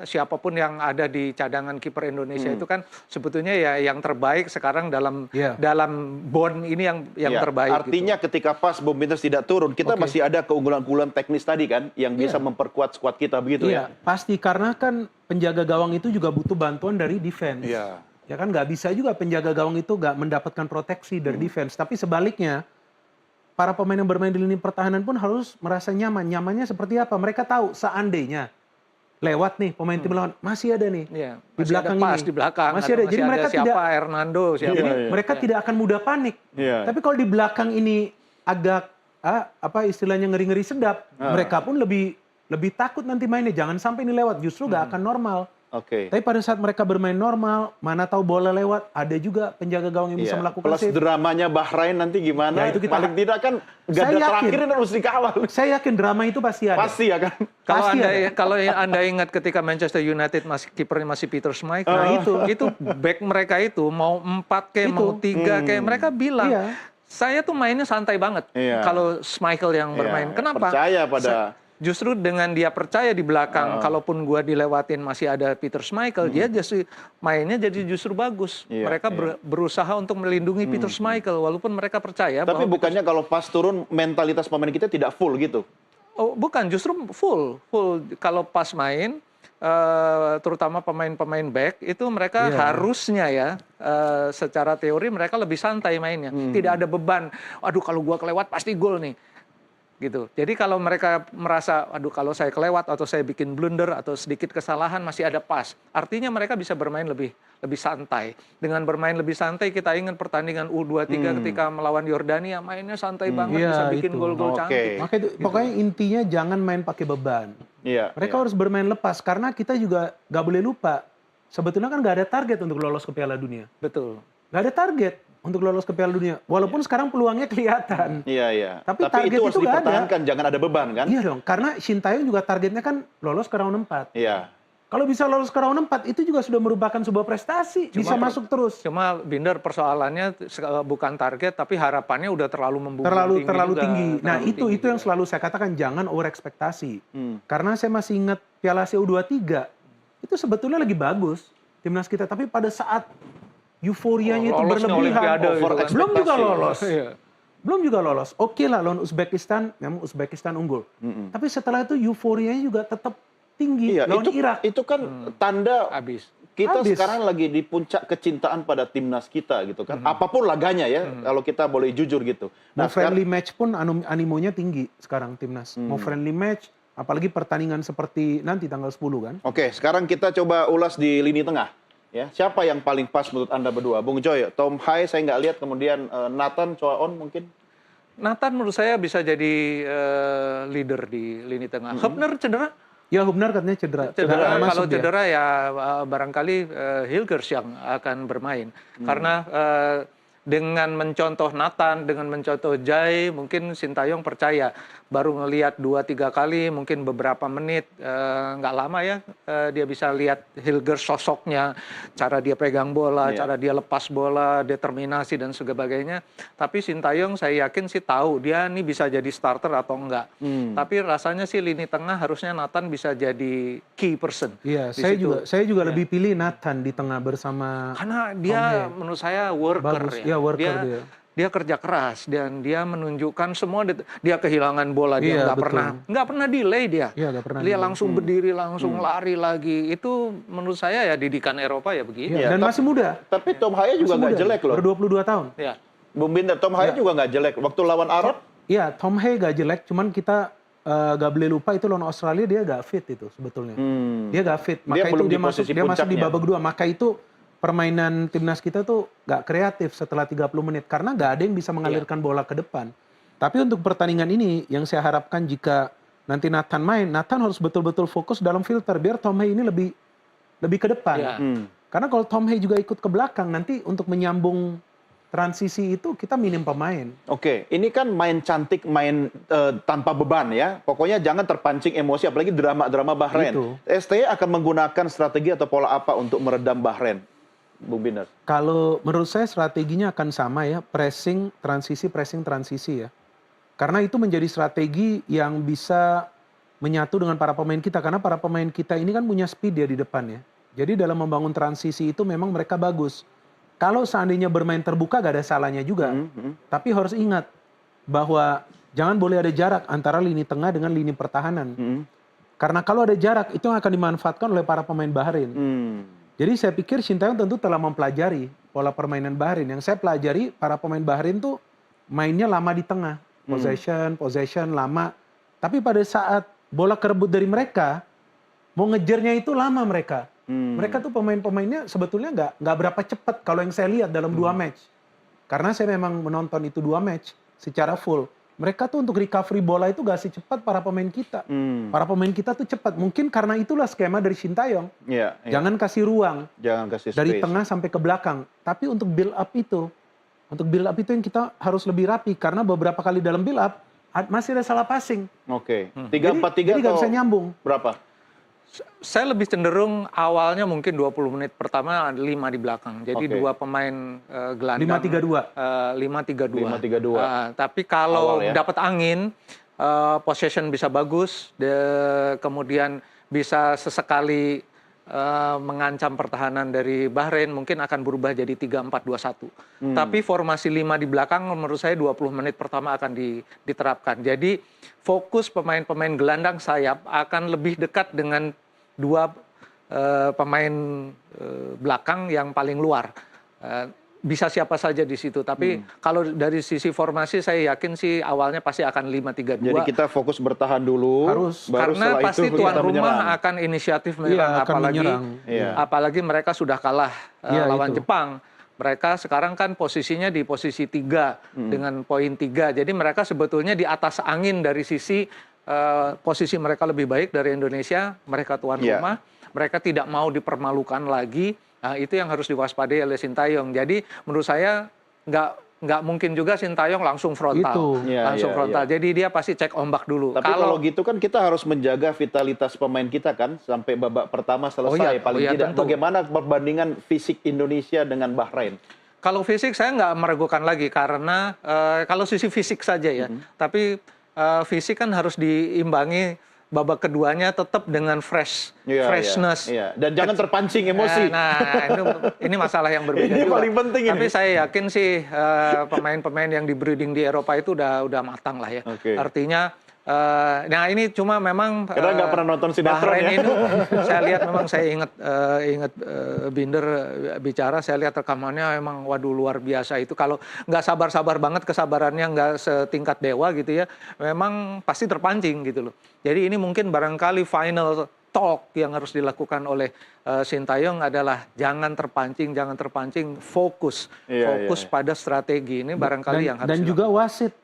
Speaker 1: siapapun yang ada di cadangan kiper Indonesia itu kan sebetulnya ya yang terbaik sekarang dalam
Speaker 3: Iya.
Speaker 1: dalam bond ini yang
Speaker 2: ya,
Speaker 1: terbaik.
Speaker 2: artinya ketika Pas Bom Bintang tidak turun, kita
Speaker 3: Oke.
Speaker 2: masih ada keunggulan-keunggulan teknis tadi kan yang bisa memperkuat skuad kita begitu
Speaker 3: Iya, pasti karena kan penjaga gawang itu juga butuh bantuan dari defense.
Speaker 2: ya.
Speaker 3: Ya kan nggak bisa juga penjaga gawang itu nggak mendapatkan proteksi dari defense. Tapi sebaliknya, para pemain yang bermain di lini pertahanan pun harus merasa nyaman. Nyamannya seperti apa? Mereka tahu seandainya lewat nih pemain tim lawan, masih ada nih.
Speaker 1: Iya,
Speaker 3: Di
Speaker 1: masih
Speaker 3: belakang
Speaker 1: ada Pas
Speaker 3: ini.
Speaker 1: di belakang.
Speaker 3: Masih ada. Jadi mereka
Speaker 1: siapa
Speaker 3: tidak-
Speaker 1: Hernando siapa.
Speaker 3: Jadi
Speaker 2: Iya, iya.
Speaker 3: mereka tidak akan mudah panik.
Speaker 2: Iya.
Speaker 3: Tapi kalau di belakang ini agak istilahnya ngeri-ngeri sedap, mereka pun lebih takut nanti mainnya. Jangan sampai ini lewat, justru nggak akan normal.
Speaker 2: Oke.
Speaker 3: Tapi pada saat mereka bermain normal, mana tahu bola lewat, ada juga penjaga gawang yang bisa
Speaker 2: Iya.
Speaker 3: melakukan
Speaker 2: Plus
Speaker 3: save.
Speaker 2: dramanya Bahrain nanti gimana?
Speaker 3: Ya, itu kita-
Speaker 2: Paling tidak kan
Speaker 3: Saya
Speaker 2: gada
Speaker 3: yakin.
Speaker 2: terakhir ini harus dikawal.
Speaker 3: Saya yakin drama itu pasti ada.
Speaker 2: Pasti ya kan?
Speaker 3: Pasti
Speaker 1: Kalau anda ingat ketika Manchester United kipernya masih Peter Schmeichel,
Speaker 3: Nah,
Speaker 1: itu back mereka itu mau 4 kayak
Speaker 3: Itu.
Speaker 1: mau 3 kayak mereka bilang
Speaker 3: Iya.
Speaker 1: saya tuh mainnya santai banget
Speaker 2: Iya.
Speaker 1: kalau Schmeichel yang bermain.
Speaker 2: Iya,
Speaker 1: Kenapa?
Speaker 2: percaya pada-
Speaker 1: Justru dengan dia percaya di belakang, kalaupun gua dilewatin masih ada Peter Schmeichel, dia justru mainnya jadi justru bagus.
Speaker 2: Iya,
Speaker 1: Mereka
Speaker 2: iya.
Speaker 1: berusaha untuk melindungi Peter Schmeichel, walaupun mereka percaya
Speaker 2: Tapi
Speaker 1: bahwa
Speaker 2: bukannya kalau Pas turun mentalitas pemain kita tidak full gitu?
Speaker 1: Oh, bukan, justru full. Kalau Pas main, terutama pemain-pemain back, itu mereka harusnya ya, secara teori mereka lebih santai mainnya. Tidak ada beban, aduh kalau gua kelewat pasti gol nih. Gitu. Jadi kalau mereka merasa, aduh kalau saya kelewat atau saya bikin blunder atau sedikit kesalahan masih ada Pas. Artinya mereka bisa bermain lebih santai. Dengan bermain lebih santai, kita ingat pertandingan U23 ketika melawan Yordania, mainnya santai banget,
Speaker 3: Iya,
Speaker 1: bisa bikin
Speaker 3: itu.
Speaker 1: gol-gol
Speaker 2: Oke.
Speaker 1: cantik.
Speaker 3: Makanya itu, pokoknya intinya jangan main pakai beban.
Speaker 2: Iya.
Speaker 3: Mereka harus bermain lepas, karena kita juga nggak boleh lupa. Sebetulnya kan nggak ada target untuk lolos ke Piala Dunia.
Speaker 1: Betul.
Speaker 3: Nggak ada target untuk lolos ke Piala Dunia. Walaupun sekarang peluangnya kelihatan.
Speaker 2: Iya, iya.
Speaker 3: Tapi target
Speaker 2: itu harus
Speaker 3: itu nggak ada.
Speaker 2: dipertahankan, jangan ada beban kan?
Speaker 3: Iya dong, karena Sintayong juga targetnya kan lolos ke round 4.
Speaker 2: Iya.
Speaker 3: Kalau bisa lolos ke round 4, itu juga sudah merupakan sebuah prestasi. Bisa masuk terus.
Speaker 1: Cuma Binder persoalannya bukan target, tapi harapannya udah terlalu membumbung
Speaker 3: Terlalu
Speaker 1: juga.
Speaker 3: tinggi. Nah,
Speaker 1: Terlalu
Speaker 3: itu
Speaker 1: tinggi
Speaker 3: yang
Speaker 1: juga.
Speaker 3: selalu saya katakan, jangan over ekspektasi. Karena saya masih ingat Piala Asia U23, itu sebetulnya lagi bagus timnas kita, tapi pada saat euforianya itu
Speaker 1: Lolosnya
Speaker 3: berlebihan,
Speaker 1: Olimpiade gitu kan.
Speaker 3: belum juga lolos.
Speaker 1: Iya.
Speaker 3: Belum juga lolos. Oke lah lawan Uzbekistan, memang Uzbekistan unggul. Tapi setelah itu euforianya juga tetap tinggi
Speaker 2: Iya,
Speaker 3: lawan
Speaker 2: itu
Speaker 3: Irak.
Speaker 2: itu kan tanda
Speaker 1: Habis.
Speaker 2: kita
Speaker 3: Habis.
Speaker 2: sekarang lagi di puncak kecintaan pada timnas kita gitu kan. Apapun laganya ya, kalau kita boleh jujur gitu.
Speaker 3: Mau
Speaker 2: Nah, sekarang,
Speaker 3: friendly match pun animonya tinggi sekarang timnas. Mau friendly match, apalagi pertandingan seperti nanti tanggal 10 kan.
Speaker 2: oke, sekarang kita coba ulas di lini tengah. Ya, siapa yang paling pas menurut Anda berdua? Bung Joy, Tom Hai saya nggak lihat, kemudian Nathan Choaon mungkin.
Speaker 1: Nathan menurut saya bisa jadi leader di lini tengah. Hubner cedera.
Speaker 3: Ya Hubner katanya cedera.
Speaker 1: Cedera.
Speaker 3: Nggak
Speaker 1: Kalau
Speaker 3: masuk dia.
Speaker 1: cedera ya barangkali Hilgers yang akan bermain. Karena dengan mencontoh Nathan, dengan mencontoh Jai, mungkin Sintayong percaya. Baru ngelihat 2-3 kali, mungkin beberapa menit, nggak lama ya, dia bisa lihat Hilgers sosoknya, cara dia pegang bola, cara dia lepas bola, determinasi dan sebagainya. Tapi Sintayong saya yakin sih tahu dia ini bisa jadi starter atau enggak. Tapi rasanya sih lini tengah harusnya Nathan bisa jadi key person.
Speaker 3: Iya,
Speaker 1: di situ.
Speaker 3: saya juga lebih pilih Nathan di tengah bersama.
Speaker 1: Karena dia menurut saya worker
Speaker 3: Bagus.
Speaker 1: ya.
Speaker 3: Iya, worker dia.
Speaker 1: Dia kerja keras dan dia menunjukkan semua dia kehilangan bola dia
Speaker 3: Iya,
Speaker 1: nggak pernah delay dia.
Speaker 3: Iya, nggak pernah
Speaker 1: Dia
Speaker 3: delay.
Speaker 1: langsung berdiri langsung lari lagi. Itu menurut saya ya didikan Eropa ya begitu.
Speaker 3: Iya, dan masih muda.
Speaker 2: Tapi Tom Hai juga nggak jelek loh.
Speaker 3: Ber-22 tahun.
Speaker 1: Ya.
Speaker 2: Bung Binder, Tom Hai juga nggak jelek. Waktu lawan Arab,
Speaker 3: Iya, Tom Hay gak jelek, cuman kita gak boleh lupa itu lawan Australia dia gak fit itu sebetulnya. Dia gak fit, maka
Speaker 2: belum
Speaker 3: itu
Speaker 2: di posisi
Speaker 3: dia masuk di
Speaker 2: puncaknya.
Speaker 3: babak kedua. Maka itu permainan timnas kita tuh gak kreatif setelah 30 menit karena gak ada yang bisa mengalirkan bola ke depan. Tapi untuk pertandingan ini yang saya harapkan jika nanti Nathan main, Nathan harus betul-betul fokus dalam filter biar Tom Hay ini lebih ke depan.
Speaker 1: Iya.
Speaker 3: Karena kalau Tom Hay juga ikut ke belakang nanti untuk menyambung transisi itu kita minim pemain.
Speaker 2: oke, ini kan main cantik, main tanpa beban ya. Pokoknya jangan terpancing emosi, apalagi drama-drama Bahrain.
Speaker 3: Itu.
Speaker 2: STY akan menggunakan strategi atau pola apa untuk meredam Bahrain, Bung Binder?
Speaker 3: Kalau menurut saya strateginya akan sama ya, pressing, transisi ya. Karena itu menjadi strategi yang bisa menyatu dengan para pemain kita. Karena para pemain kita ini kan punya speed ya di depan ya. Jadi dalam membangun transisi itu memang mereka bagus. Kalau seandainya bermain terbuka gak ada salahnya juga. Tapi harus ingat bahwa jangan boleh ada jarak antara lini tengah dengan lini pertahanan. Karena kalau ada jarak itu akan dimanfaatkan oleh para pemain Bahrain. Jadi saya pikir Sintayong tentu telah mempelajari pola permainan Bahrain. Yang saya pelajari para pemain Bahrain tuh mainnya lama di tengah. Possession lama. Tapi pada saat bola kerebut dari mereka, mau ngejarnya itu lama mereka. Mereka tuh pemain-pemainnya sebetulnya nggak berapa cepat kalau yang saya lihat dalam 2 match. Karena saya memang menonton itu 2 match secara full. Mereka tuh untuk recovery bola itu gak secepat para pemain kita. Para pemain kita tuh cepat. Mungkin karena itulah skema dari Sintayong.
Speaker 2: Iya.
Speaker 3: Jangan kasih ruang
Speaker 2: Jangan kasih space.
Speaker 3: dari tengah sampai ke belakang. Tapi untuk build up itu yang kita harus lebih rapi. Karena beberapa kali dalam build up masih ada salah passing.
Speaker 2: Oke. 3-4-3
Speaker 3: Jadi nggak
Speaker 2: atau
Speaker 3: bisa nyambung.
Speaker 2: berapa?
Speaker 1: Saya lebih cenderung awalnya mungkin 20 menit pertama 5 di belakang. Jadi
Speaker 2: Oke.
Speaker 1: 2 pemain gelandang.
Speaker 3: 5-3-2.
Speaker 1: 5-3-2. Tapi kalau
Speaker 2: Awal ya.
Speaker 1: dapat angin, possession bisa bagus, kemudian bisa sesekali mengancam pertahanan dari Bahrain, mungkin akan berubah jadi 3-4-2-1. Tapi formasi 5 di belakang menurut saya 20 menit pertama akan diterapkan. Jadi fokus pemain-pemain gelandang sayap akan lebih dekat dengan 2 pemain belakang yang paling luar. Bisa siapa saja di situ. Tapi kalau dari sisi formasi saya yakin sih awalnya pasti akan 5-3-2.
Speaker 2: Jadi kita fokus bertahan dulu.
Speaker 3: Harus.
Speaker 2: baru
Speaker 1: Karena
Speaker 2: setelah
Speaker 1: pasti
Speaker 2: itu
Speaker 1: tuan
Speaker 2: kita
Speaker 1: rumah
Speaker 2: menyerang.
Speaker 1: akan inisiatif
Speaker 3: Iya,
Speaker 1: menyerang,
Speaker 3: akan menyerang.
Speaker 2: Iya.
Speaker 1: apalagi mereka sudah kalah
Speaker 3: Iya,
Speaker 1: lawan
Speaker 3: itu.
Speaker 1: Jepang. Mereka sekarang kan posisinya di posisi 3 dengan poin 3. Jadi mereka sebetulnya di atas angin dari sisi posisi mereka lebih baik dari Indonesia. Mereka tuan
Speaker 2: Iya.
Speaker 1: rumah. Mereka tidak mau dipermalukan lagi. Nah, itu yang harus diwaspadai oleh Sintayong. Jadi menurut saya nggak mungkin juga Sintayong langsung frontal.
Speaker 3: Itu.
Speaker 2: Iya,
Speaker 1: Langsung
Speaker 2: iya,
Speaker 1: frontal. Jadi dia pasti cek ombak dulu.
Speaker 2: Tapi kalau gitu kan kita harus menjaga vitalitas pemain kita kan sampai babak pertama selesai paling tidak.
Speaker 1: tentu.
Speaker 2: Bagaimana perbandingan fisik Indonesia dengan Bahrain?
Speaker 1: Kalau fisik saya nggak meragukan lagi karena kalau sisi fisik saja ya. Tapi fisik kan harus diimbangi babak keduanya tetap dengan freshness.
Speaker 2: Iya. Dan jangan terpancing emosi.
Speaker 1: Nah, ini masalah yang berbeda
Speaker 2: Ini
Speaker 1: juga.
Speaker 2: paling penting ini.
Speaker 1: Tapi saya yakin sih pemain-pemain yang di breeding di Eropa itu udah matang lah ya.
Speaker 2: Oke.
Speaker 1: Artinya Nah ini cuma memang
Speaker 2: Karena nggak pernah nonton sinetron
Speaker 1: Bahrain
Speaker 2: ya.
Speaker 1: ini saya lihat memang saya ingat Binder bicara, saya lihat rekamannya memang waduh luar biasa itu. Kalau nggak sabar-sabar banget, kesabarannya nggak setingkat dewa gitu ya, memang pasti terpancing gitu loh. Jadi ini mungkin barangkali final talk yang harus dilakukan oleh Sintayong adalah jangan terpancing, fokus pada strategi. Ini barangkali yang harus
Speaker 3: dan juga wasit.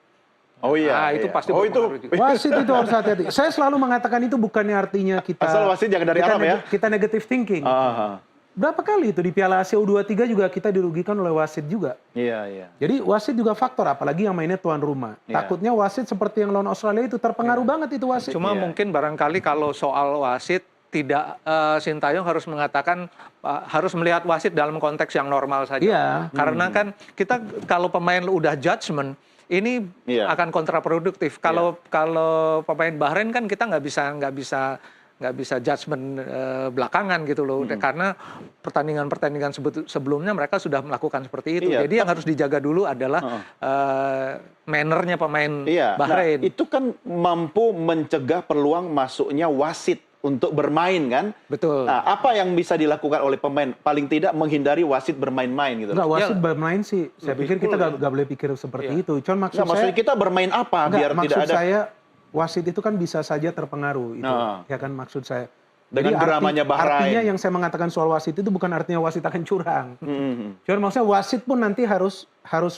Speaker 2: Oh iya.
Speaker 1: Itu pasti
Speaker 2: itu
Speaker 1: berpengaruh juga.
Speaker 3: Wasit itu harus hati-hati. Saya selalu mengatakan itu bukannya artinya kita
Speaker 2: asal wasit jangan dari Arab ya.
Speaker 3: kita negative thinking.
Speaker 2: Ah,
Speaker 3: Berapa kali itu di Piala Asia U23 juga kita dirugikan oleh wasit juga.
Speaker 2: iya.
Speaker 3: Jadi wasit juga faktor, apalagi yang mainnya tuan rumah.
Speaker 2: Iya.
Speaker 3: Takutnya wasit seperti yang lawan Australia itu terpengaruh banget itu wasit.
Speaker 1: Cuma mungkin barangkali kalau soal wasit tidak Sintayong harus mengatakan harus melihat wasit dalam konteks yang normal saja.
Speaker 3: Iya.
Speaker 1: Karena kan kita kalau pemain udah judgement ini akan kontraproduktif. Kalau pemain Bahrain kan kita nggak bisa judgement belakangan gitu loh. Karena pertandingan-pertandingan sebelumnya mereka sudah melakukan seperti itu. Jadi yang harus dijaga dulu adalah mannernya pemain Bahrain.
Speaker 2: Nah, itu kan mampu mencegah peluang masuknya wasit untuk bermain kan?
Speaker 1: Betul.
Speaker 2: Nah, apa yang bisa dilakukan oleh pemain? Paling tidak menghindari wasit bermain-main gitu.
Speaker 3: Enggak, wasit bermain sih. Saya pikir kita nggak boleh pikir seperti itu. Cuman
Speaker 2: Maksudnya kita bermain apa biar tidak ada...
Speaker 3: saya wasit itu kan bisa saja terpengaruh itu. Ya kan maksud saya.
Speaker 2: Dengan dramanya Bahrain.
Speaker 3: Artinya yang saya mengatakan soal wasit itu bukan artinya wasit akan curang. Cuman maksudnya wasit pun nanti harus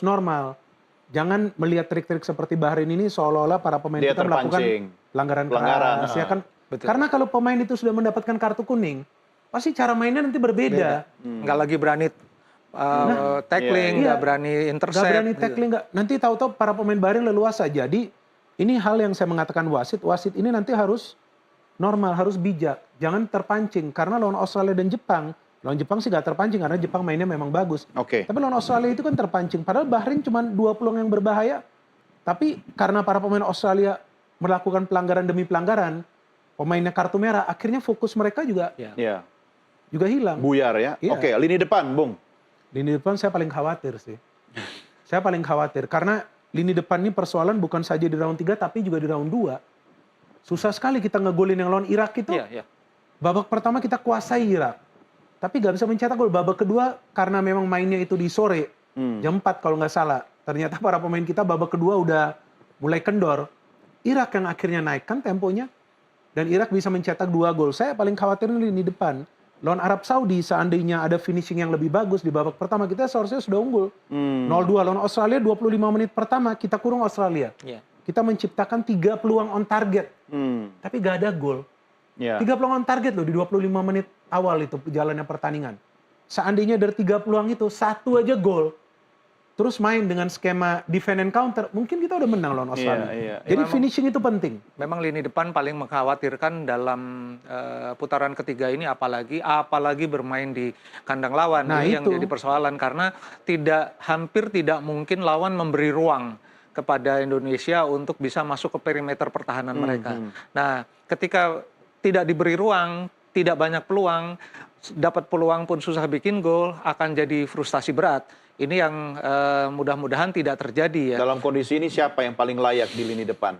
Speaker 3: normal. Jangan melihat trik-trik seperti Bahrain ini seolah-olah para pemain kita melakukan pelanggaran keras. Ya kan?
Speaker 1: Betul.
Speaker 3: Karena kalau pemain itu sudah mendapatkan kartu kuning, pasti cara mainnya nanti berbeda.
Speaker 1: Nggak lagi berani tackling, nggak berani intercept.
Speaker 3: Nggak berani tackling, nggak. Nanti tahu-tahu para pemain Bahrain leluasa. Jadi ini hal yang saya mengatakan wasit ini nanti harus normal, harus bijak. Jangan terpancing. Karena lawan Australia dan Jepang sih nggak terpancing karena Jepang mainnya memang bagus. Tapi lawan Australia itu kan terpancing. Padahal Bahrain cuma 2 peluang yang berbahaya. Tapi karena para pemain Australia melakukan pelanggaran demi pelanggaran, pemainnya kartu merah, akhirnya fokus mereka juga hilang.
Speaker 2: Buyar ya.
Speaker 3: Iya.
Speaker 2: Lini depan, Bung.
Speaker 3: Lini depan saya paling khawatir sih. Saya paling khawatir karena lini depan ini persoalan bukan saja di round 3 tapi juga di round 2. Susah sekali kita ngegolin yang lawan Irak itu. Babak pertama kita kuasai Irak. Tapi nggak bisa mencetak gol. Babak kedua karena memang mainnya itu di sore. Jam 4 kalau nggak salah. Ternyata para pemain kita babak kedua udah mulai kendor. Irak yang akhirnya naikkan temponya. Dan Irak bisa mencetak 2 gol. Saya paling khawatir di lini depan. Lawan Arab Saudi seandainya ada finishing yang lebih bagus di babak pertama, kita seharusnya sudah unggul. 0-2 lawan Australia 25 menit pertama kita kurung Australia. Kita menciptakan 3 peluang on target. Tapi gak ada gol. 3 peluang on target loh di 25 menit awal itu jalannya pertandingan. Seandainya dari 3 peluang itu 1 aja gol. Terus main dengan skema defend and counter, mungkin kita udah menang lawan Australia. Jadi finishing itu penting.
Speaker 1: Memang lini depan paling mengkhawatirkan dalam putaran ketiga ini, apalagi bermain di kandang lawan.
Speaker 3: Nah,
Speaker 1: ini yang jadi persoalan karena hampir tidak mungkin lawan memberi ruang kepada Indonesia untuk bisa masuk ke perimeter pertahanan mereka. Nah, ketika tidak diberi ruang, tidak banyak peluang, dapat peluang pun susah bikin gol, akan jadi frustasi berat. Ini yang mudah-mudahan tidak terjadi ya.
Speaker 2: Dalam kondisi ini siapa yang paling layak di lini depan?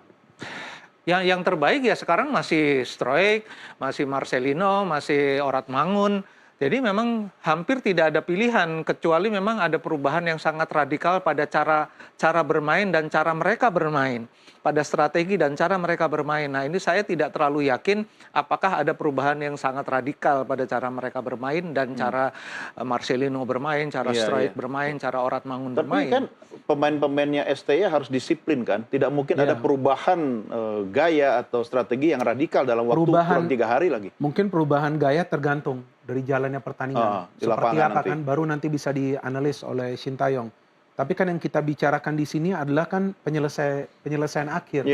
Speaker 1: Yang terbaik ya sekarang masih Struijk, masih Marcelino, masih Oratmangun. Jadi memang hampir tidak ada pilihan kecuali memang ada perubahan yang sangat radikal pada cara bermain dan cara mereka bermain. Pada strategi dan cara mereka bermain. Nah ini saya tidak terlalu yakin apakah ada perubahan yang sangat radikal pada cara mereka bermain dan cara Marcelino bermain, cara Struijk bermain, cara Oratmangun bermain.
Speaker 2: Tapi kan pemain-pemainnya STY harus disiplin kan? Tidak mungkin ada perubahan gaya atau strategi yang radikal dalam waktu kurang 3 hari lagi.
Speaker 3: Mungkin perubahan gaya tergantung dari jalannya pertandingan. Seperti apa kan baru nanti bisa dianalis oleh Sintayong. Tapi kan yang kita bicarakan di sini adalah kan penyelesaian akhir.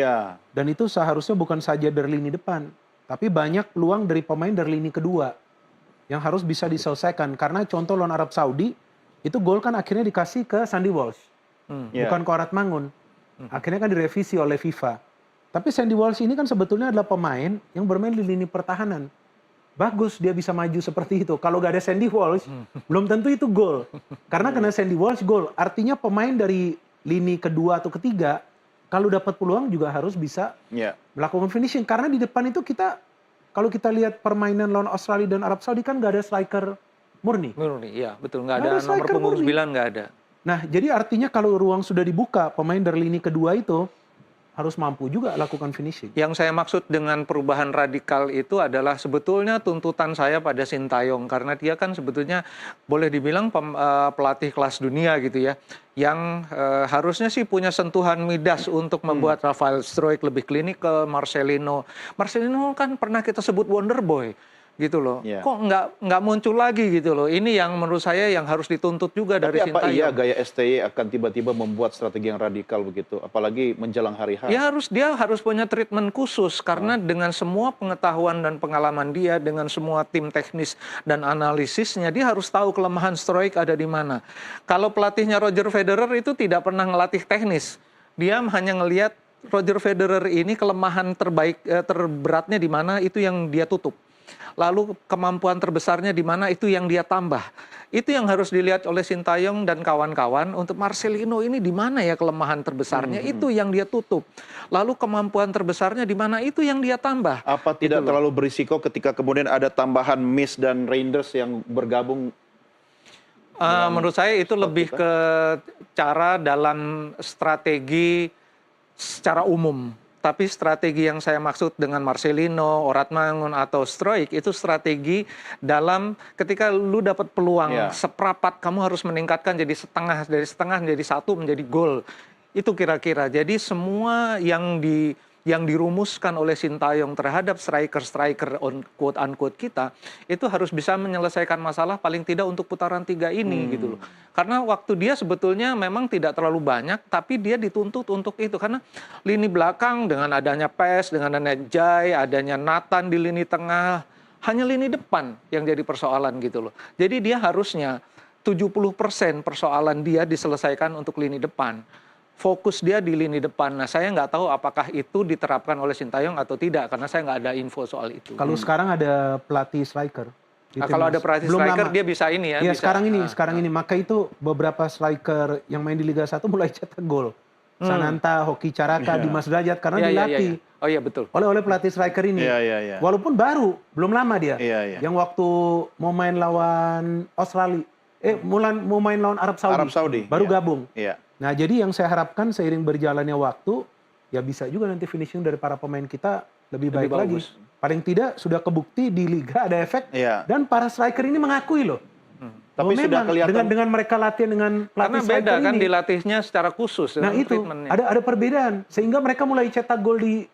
Speaker 3: Dan itu seharusnya bukan saja dari lini depan, tapi banyak peluang dari pemain dari lini kedua yang harus bisa diselesaikan. Karena contoh lawan Arab Saudi, itu gol kan akhirnya dikasih ke Sandy Walsh, bukan ke Oratmangun. Akhirnya kan direvisi oleh FIFA. Tapi Sandy Walsh ini kan sebetulnya adalah pemain yang bermain di lini pertahanan. Bagus dia bisa maju seperti itu. Kalau gak ada Sandy Walsh, belum tentu itu gol. Karena kena Sandy Walsh gol. Artinya pemain dari lini kedua atau ketiga kalau dapat peluang juga harus bisa
Speaker 2: Ya.
Speaker 3: melakukan finishing. Karena di depan itu kalau kita lihat permainan lawan Australia dan Arab Saudi kan nggak ada striker murni.
Speaker 1: Murni, iya betul. Nggak
Speaker 3: Nggak
Speaker 1: ada
Speaker 3: ada
Speaker 1: nomor
Speaker 3: striker
Speaker 1: punggung
Speaker 3: murni.
Speaker 1: 9, nggak ada.
Speaker 3: Nah, jadi artinya kalau ruang sudah dibuka, pemain dari lini kedua itu harus mampu juga lakukan finishing.
Speaker 1: Yang saya maksud dengan perubahan radikal itu adalah sebetulnya tuntutan saya pada Sintayong, karena dia kan sebetulnya boleh dibilang pelatih kelas dunia gitu ya, yang harusnya sih punya sentuhan midas untuk membuat Rafael Struijk lebih klinikal, Marcelino kan pernah kita sebut Wonder Boy gitu loh.
Speaker 2: Yeah.
Speaker 1: Kok nggak muncul lagi gitu loh. Ini yang menurut saya yang harus dituntut juga dari
Speaker 2: Tapi apa
Speaker 1: Sintayong.
Speaker 2: iya gaya STY akan tiba-tiba membuat strategi yang radikal begitu, apalagi menjelang hari H?
Speaker 1: Dia harus punya treatment khusus karena dengan semua pengetahuan dan pengalaman dia, dengan semua tim teknis dan analisisnya, dia harus tahu kelemahan Struijk ada di mana. Kalau pelatihnya Roger Federer itu tidak pernah ngelatih teknis, dia hanya ngelihat Roger Federer ini kelemahan terberatnya di mana, itu yang dia tutup. Lalu kemampuan terbesarnya di mana, itu yang dia tambah. Itu yang harus dilihat oleh Sintayong dan kawan-kawan. Untuk Marcelino ini di mana ya kelemahan terbesarnya, itu yang dia tutup. Lalu kemampuan terbesarnya di mana, itu yang dia tambah.
Speaker 2: Apa tidak terlalu berisiko ketika kemudian ada tambahan Miss dan Reinders yang bergabung?
Speaker 1: Menurut saya itu lebih ke cara dalam strategi secara umum. Tapi strategi yang saya maksud dengan Marcelino, Oratmangun, atau Struijk itu strategi dalam ketika lu dapat peluang seprapat, kamu harus meningkatkan jadi setengah, dari setengah menjadi 1 menjadi gol. Itu kira-kira. Jadi semua yang dirumuskan oleh Sintayong terhadap striker-striker quote-unquote kita, itu harus bisa menyelesaikan masalah paling tidak untuk putaran 3 ini gitu loh. Karena waktu dia sebetulnya memang tidak terlalu banyak, tapi dia dituntut untuk itu. Karena lini belakang dengan adanya PES, dengan adanya Jai, adanya Nathan di lini tengah, hanya lini depan yang jadi persoalan gitu loh. Jadi dia harusnya 70% persoalan dia diselesaikan untuk lini depan. Fokus dia di lini depan. Nah, saya nggak tahu apakah itu diterapkan oleh Sintayong atau tidak, karena saya nggak ada info soal itu.
Speaker 3: Kalau sekarang ada pelatih striker.
Speaker 1: Kalau ada pelatih striker, dia bisa ini ya.
Speaker 3: Iya,
Speaker 1: bisa.
Speaker 3: sekarang ini. Maka itu beberapa striker yang main di Liga 1 mulai cetak gol. Sananta, Hoki Caraka, Dimas Derajat, karena dilatih.
Speaker 1: Oh iya, betul.
Speaker 3: Oleh pelatih striker ini.
Speaker 2: Iya.
Speaker 3: Walaupun baru, belum lama dia.
Speaker 2: Iya.
Speaker 3: Yang waktu mau main lawan Australia, mau main lawan Arab Saudi. Baru gabung.
Speaker 2: Iya.
Speaker 3: Nah, jadi yang saya harapkan seiring berjalannya waktu, ya bisa juga nanti finishing dari para pemain kita lebih baik lagi. Paling tidak sudah kebukti di Liga ada efek, dan para striker ini mengakui loh.
Speaker 2: Tapi sudah kelihatan
Speaker 3: dengan mereka latihan dengan pelatih
Speaker 1: karena beda kan
Speaker 3: ini.
Speaker 1: dilatihnya secara khusus.
Speaker 3: Nah itu ada perbedaan sehingga mereka mulai cetak gol di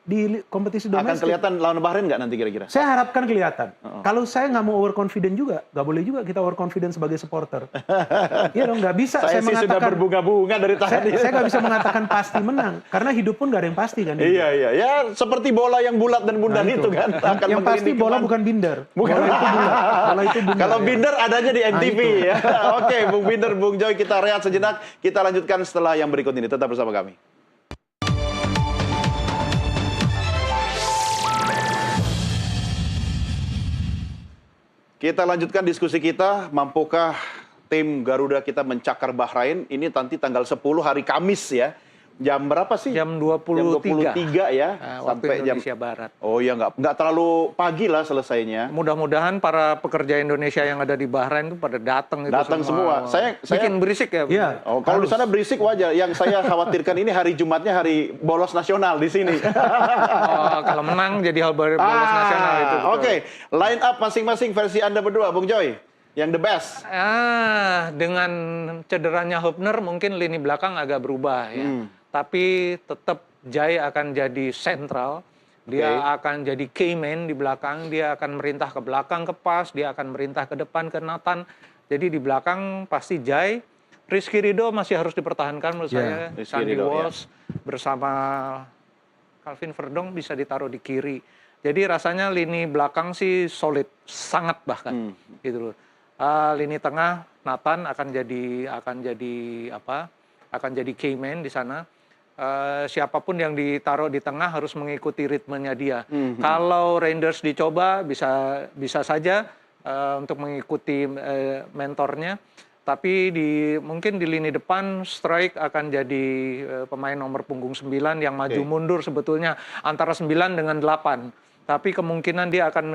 Speaker 3: kompetisi domestik.
Speaker 2: Akan kelihatan lawan Bahrain nggak nanti kira-kira?
Speaker 3: Saya harapkan kelihatan. Kalau saya nggak mau overconfident juga, nggak boleh juga kita overconfident sebagai supporter. Iya dong, nggak bisa.
Speaker 2: Saya sih sudah berbunga-bunga dari tadi.
Speaker 3: Saya nggak bisa mengatakan pasti menang karena hidup pun nggak ada yang pasti kan.
Speaker 2: Iya. Ya seperti bola yang bulat dan bundar itu kan.
Speaker 3: Yang pasti bola bukan binder. Bola itu bulat. Bola itu bundar.
Speaker 2: Kalau binder adanya di MTV ya. Oke, Bung Binder, Bung Joy, kita rehat sejenak. Kita lanjutkan setelah yang berikut ini. Tetap bersama kami. Kita lanjutkan diskusi kita. Mampukah tim Garuda kita mencakar Bahrain? Ini nanti tanggal 10 hari Kamis ya. Jam berapa sih?
Speaker 1: Jam 23.
Speaker 2: Jam 23 ya.
Speaker 1: Sampai Indonesia Barat.
Speaker 2: Oh ya, nggak terlalu pagi lah selesainya.
Speaker 1: Mudah-mudahan para pekerja Indonesia yang ada di Bahrain itu pada datang.
Speaker 2: Datang semua. Saya
Speaker 1: bikin berisik ya.
Speaker 3: Iya.
Speaker 2: Oh, kalau di sana berisik wajar. Yang saya khawatirkan ini hari Jumatnya hari bolos nasional di sini.
Speaker 1: Kalau menang jadi bolos nasional itu.
Speaker 2: Oke. Line up masing-masing versi Anda berdua, Bung Joy. Yang the best.
Speaker 1: Dengan cederanya Hubner mungkin lini belakang agak berubah ya. Tapi tetap Jai akan jadi sentral. Dia akan jadi key man di belakang. Dia akan merintah ke belakang ke pas. Dia akan merintah ke depan ke Nathan. Jadi di belakang pasti Jai. Rizky Ridho masih harus dipertahankan menurut saya. Sandy Walsh bersama Calvin Verdong bisa ditaruh di kiri. Jadi rasanya lini belakang sih solid, sangat bahkan. Gitu loh. Lini tengah Nathan akan jadi key man di sana. Siapapun yang ditaruh di tengah harus mengikuti ritmenya dia. Kalau Reinders dicoba bisa saja untuk mengikuti mentornya. Tapi mungkin di lini depan Struijk akan jadi pemain nomor punggung 9 yang maju mundur sebetulnya antara 9 dengan 8. Tapi kemungkinan dia akan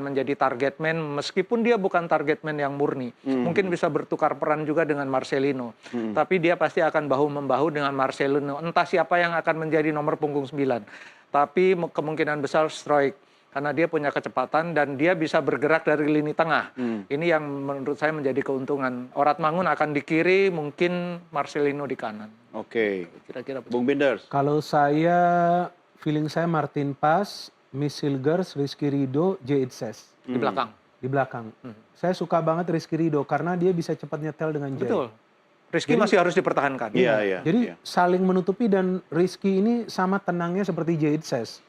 Speaker 1: menjadi target man meskipun dia bukan target man yang murni. Mungkin bisa bertukar peran juga dengan Marcelino. Tapi dia pasti akan bahu-membahu dengan Marcelino. Entah siapa yang akan menjadi nomor punggung 9. Tapi kemungkinan besar Struijk. Karena dia punya kecepatan dan dia bisa bergerak dari lini tengah. Ini yang menurut saya menjadi keuntungan. Orat Mangun akan di kiri, mungkin Marcelino di kanan.
Speaker 2: Oke.
Speaker 1: Kira-kira
Speaker 2: Bung Binders.
Speaker 3: Kalau saya, feeling saya Martin Pas, Miss Hilgers, Rizky Ridho, J. Itses.
Speaker 1: di belakang.
Speaker 3: Di belakang. Saya suka banget Rizky Ridho karena dia bisa cepat nyetel dengan Jay.
Speaker 1: Betul. Rizky masih harus dipertahankan.
Speaker 2: Iya.
Speaker 3: Jadi saling menutupi dan Rizky ini sama tenangnya seperti J. Itses.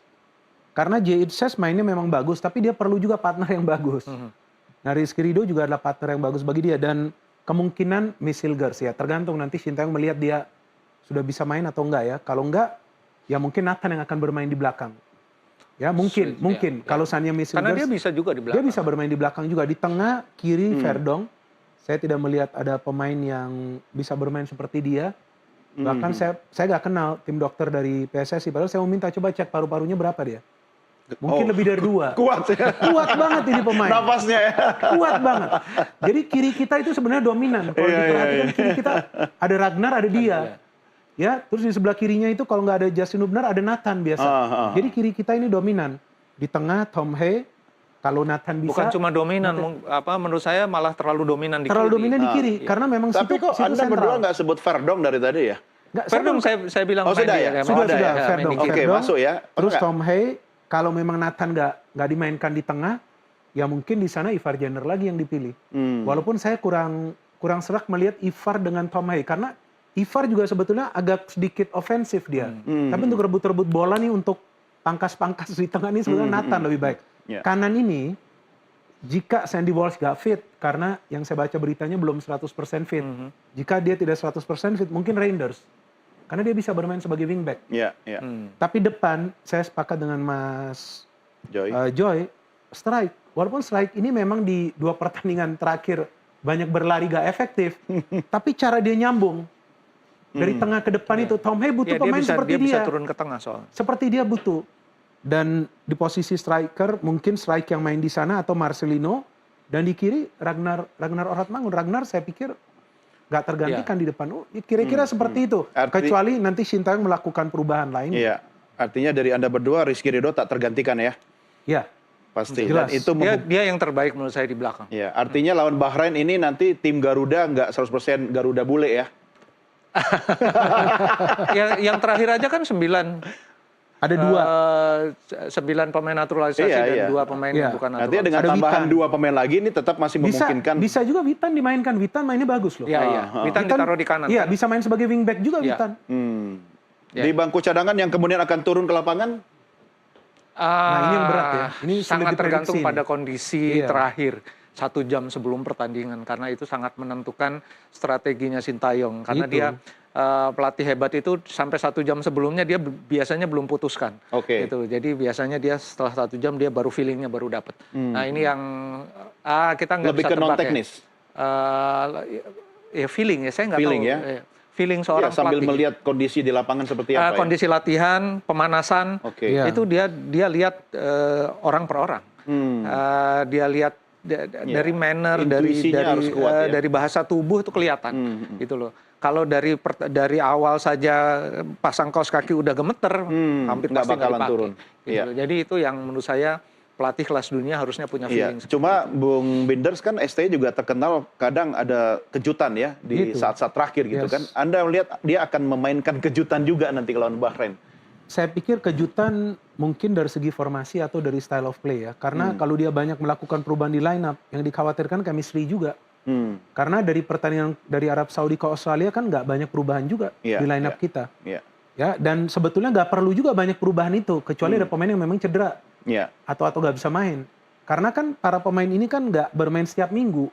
Speaker 3: Karena J. Itses mainnya memang bagus, tapi dia perlu juga partner yang bagus. Nah, Rizky Ridho juga adalah partner yang bagus bagi dia. Dan kemungkinan Miss Hilgers ya, tergantung nanti Sintayong melihat dia sudah bisa main atau enggak ya. Kalau enggak, ya mungkin Nathan yang akan bermain di belakang. Ya mungkin. Kalau seandainya Miss Hilgers.
Speaker 1: Karena dia bisa juga di belakang.
Speaker 3: Dia bisa bermain di belakang juga. Di tengah, kiri Verdong. Saya tidak melihat ada pemain yang bisa bermain seperti dia. Bahkan saya nggak kenal tim dokter dari PSSI. Padahal saya mau minta coba cek paru-parunya berapa dia. Mungkin lebih dari 2.
Speaker 2: Kuat ya.
Speaker 3: Kuat banget ini pemain.
Speaker 2: Napasnya ya.
Speaker 3: Kuat banget. Jadi kiri kita itu sebenarnya dominan. Kalau diperhatikan kiri kita ada Ragnar, ada dia. Ya, terus di sebelah kirinya itu kalau nggak ada Justin Hubner ada Nathan biasa. Jadi kiri kita ini dominan. Di tengah Tom Hay, kalau Nathan bisa.
Speaker 1: Bukan cuma dominan, menurut saya malah terlalu dominan di kiri.
Speaker 3: Terlalu dominan di kiri, karena memang
Speaker 2: Tapi kok Anda
Speaker 3: sentral.
Speaker 2: berdua nggak sebut Verdong dari tadi ya?
Speaker 3: Nggak,
Speaker 1: Verdong saya bilang main
Speaker 2: sudah
Speaker 1: di-
Speaker 2: ya?
Speaker 1: main
Speaker 3: Sudah,
Speaker 1: di
Speaker 3: Verdong.
Speaker 1: kiri.
Speaker 2: Oke,
Speaker 3: Verdong.
Speaker 2: masuk ya.
Speaker 3: Terus
Speaker 2: Enggak?
Speaker 3: Tom Hay, kalau memang Nathan nggak dimainkan di tengah, ya mungkin di sana Ivar Jenner lagi yang dipilih. Walaupun saya kurang serak melihat Ivar dengan Tom Hay, karena Ivar juga sebetulnya agak sedikit ofensif dia. Tapi untuk rebut-rebut bola nih, untuk pangkas-pangkas di tengah ini sebetulnya Nathan lebih baik.
Speaker 2: Yeah.
Speaker 3: Kanan ini, jika Sandy Walsh nggak fit, karena yang saya baca beritanya belum 100% fit. Jika dia tidak 100% fit, mungkin Reinders. Karena dia bisa bermain sebagai wingback.
Speaker 2: Iya.
Speaker 3: Tapi depan, saya sepakat dengan Mas
Speaker 2: Joy.
Speaker 3: Joy, Struijk. Walaupun Struijk ini memang di 2 pertandingan terakhir banyak berlari gak efektif, tapi cara dia nyambung dari tengah ke depan itu, Tom Hay butuh
Speaker 1: Ya,
Speaker 3: pemain seperti
Speaker 1: dia bisa
Speaker 3: dia.
Speaker 1: turun ke tengah soalnya.
Speaker 3: Seperti dia butuh. Dan di posisi striker, mungkin Struijk yang main di sana atau Marcelino. Dan di kiri Ragnar Orat Mangun. Ragnar saya pikir gak tergantikan di depan. Kira-kira seperti itu. Kecuali nanti Sintayong melakukan perubahan lain.
Speaker 2: Iya. Artinya dari Anda berdua Rizky Ridho tak tergantikan ya?
Speaker 3: Ya.
Speaker 2: Pasti.
Speaker 3: Jelas.
Speaker 2: Dan itu
Speaker 1: Dia yang terbaik menurut saya di belakang.
Speaker 2: ya, artinya lawan Bahrain ini nanti tim Garuda nggak 100% Garuda bule ya?
Speaker 1: Yang terakhir aja kan 9.
Speaker 3: Ada
Speaker 1: 9 pemain naturalisasi
Speaker 2: Iya.
Speaker 1: dan 2 pemain yang bukan
Speaker 2: Artinya
Speaker 1: naturalisasi.
Speaker 2: dengan
Speaker 3: Ada
Speaker 2: tambahan
Speaker 3: Witan.
Speaker 2: 2 pemain lagi ini tetap masih memungkinkan.
Speaker 3: Bisa juga Witan dimainkan. Witan mainnya bagus loh.
Speaker 1: Iya. Witan ditaruh di kanan.
Speaker 3: Iya, bisa main sebagai wingback juga
Speaker 1: Iya.
Speaker 3: Witan.
Speaker 2: Di bangku cadangan yang kemudian akan turun ke lapangan?
Speaker 3: Nah, ini yang berat ya. Ini sulit
Speaker 1: sangat tergantung
Speaker 3: diprediksi
Speaker 1: pada
Speaker 3: ini.
Speaker 1: kondisi
Speaker 3: Iya.
Speaker 1: terakhir 1 jam sebelum pertandingan karena itu sangat menentukan strateginya Sintayong karena
Speaker 3: Gitu.
Speaker 1: dia pelatih hebat itu sampai 1 jam sebelumnya dia biasanya belum putuskan.
Speaker 2: Oke.
Speaker 1: Gitu. Jadi biasanya dia setelah 1 jam dia baru feelingnya baru dapat. Nah ini yang kita nggak
Speaker 2: Lebih
Speaker 1: bisa
Speaker 2: ke
Speaker 1: tebak
Speaker 2: non-teknis?
Speaker 1: Ya feeling ya saya nggak
Speaker 2: Feeling
Speaker 1: tahu.
Speaker 2: ya?
Speaker 1: Feeling seorang
Speaker 2: Ya, sambil
Speaker 1: pelatih.
Speaker 2: melihat kondisi di lapangan seperti apa ya?
Speaker 1: Kondisi latihan, pemanasan,
Speaker 2: Oke.
Speaker 3: Iya.
Speaker 1: itu dia lihat orang per orang. Dia lihat dari manner,
Speaker 2: Intuisinya harus kuat ya?
Speaker 1: dari bahasa tubuh itu kelihatan, gitu loh. Kalau dari awal saja pasang kaos kaki udah gemeter, hampir
Speaker 2: nggak
Speaker 1: pasti nggak
Speaker 2: bakalan
Speaker 1: dipakai.
Speaker 2: turun.
Speaker 1: Gitu
Speaker 2: Iya.
Speaker 1: loh. Jadi itu yang menurut saya pelatih kelas dunia harusnya punya
Speaker 2: Iya,
Speaker 1: feeling.
Speaker 2: cuma Bung Binders kan STY juga terkenal kadang ada kejutan ya di
Speaker 3: Gitu.
Speaker 2: saat-saat terakhir gitu
Speaker 3: Yes.
Speaker 2: kan. Anda melihat dia akan memainkan kejutan juga nanti lawan Bahrain.
Speaker 3: Saya pikir kejutan mungkin dari segi formasi atau dari style of play ya. Karena kalau dia banyak melakukan perubahan di line up, yang dikhawatirkan chemistry juga. Karena dari pertandingan dari Arab Saudi ke Australia kan nggak banyak perubahan juga
Speaker 2: Iya,
Speaker 3: di line up
Speaker 2: iya.
Speaker 3: kita.
Speaker 2: Iya.
Speaker 3: Ya, dan sebetulnya nggak perlu juga banyak perubahan itu, kecuali ada pemain yang memang cedera
Speaker 2: Iya.
Speaker 3: atau nggak bisa main. Karena kan para pemain ini kan nggak bermain setiap minggu,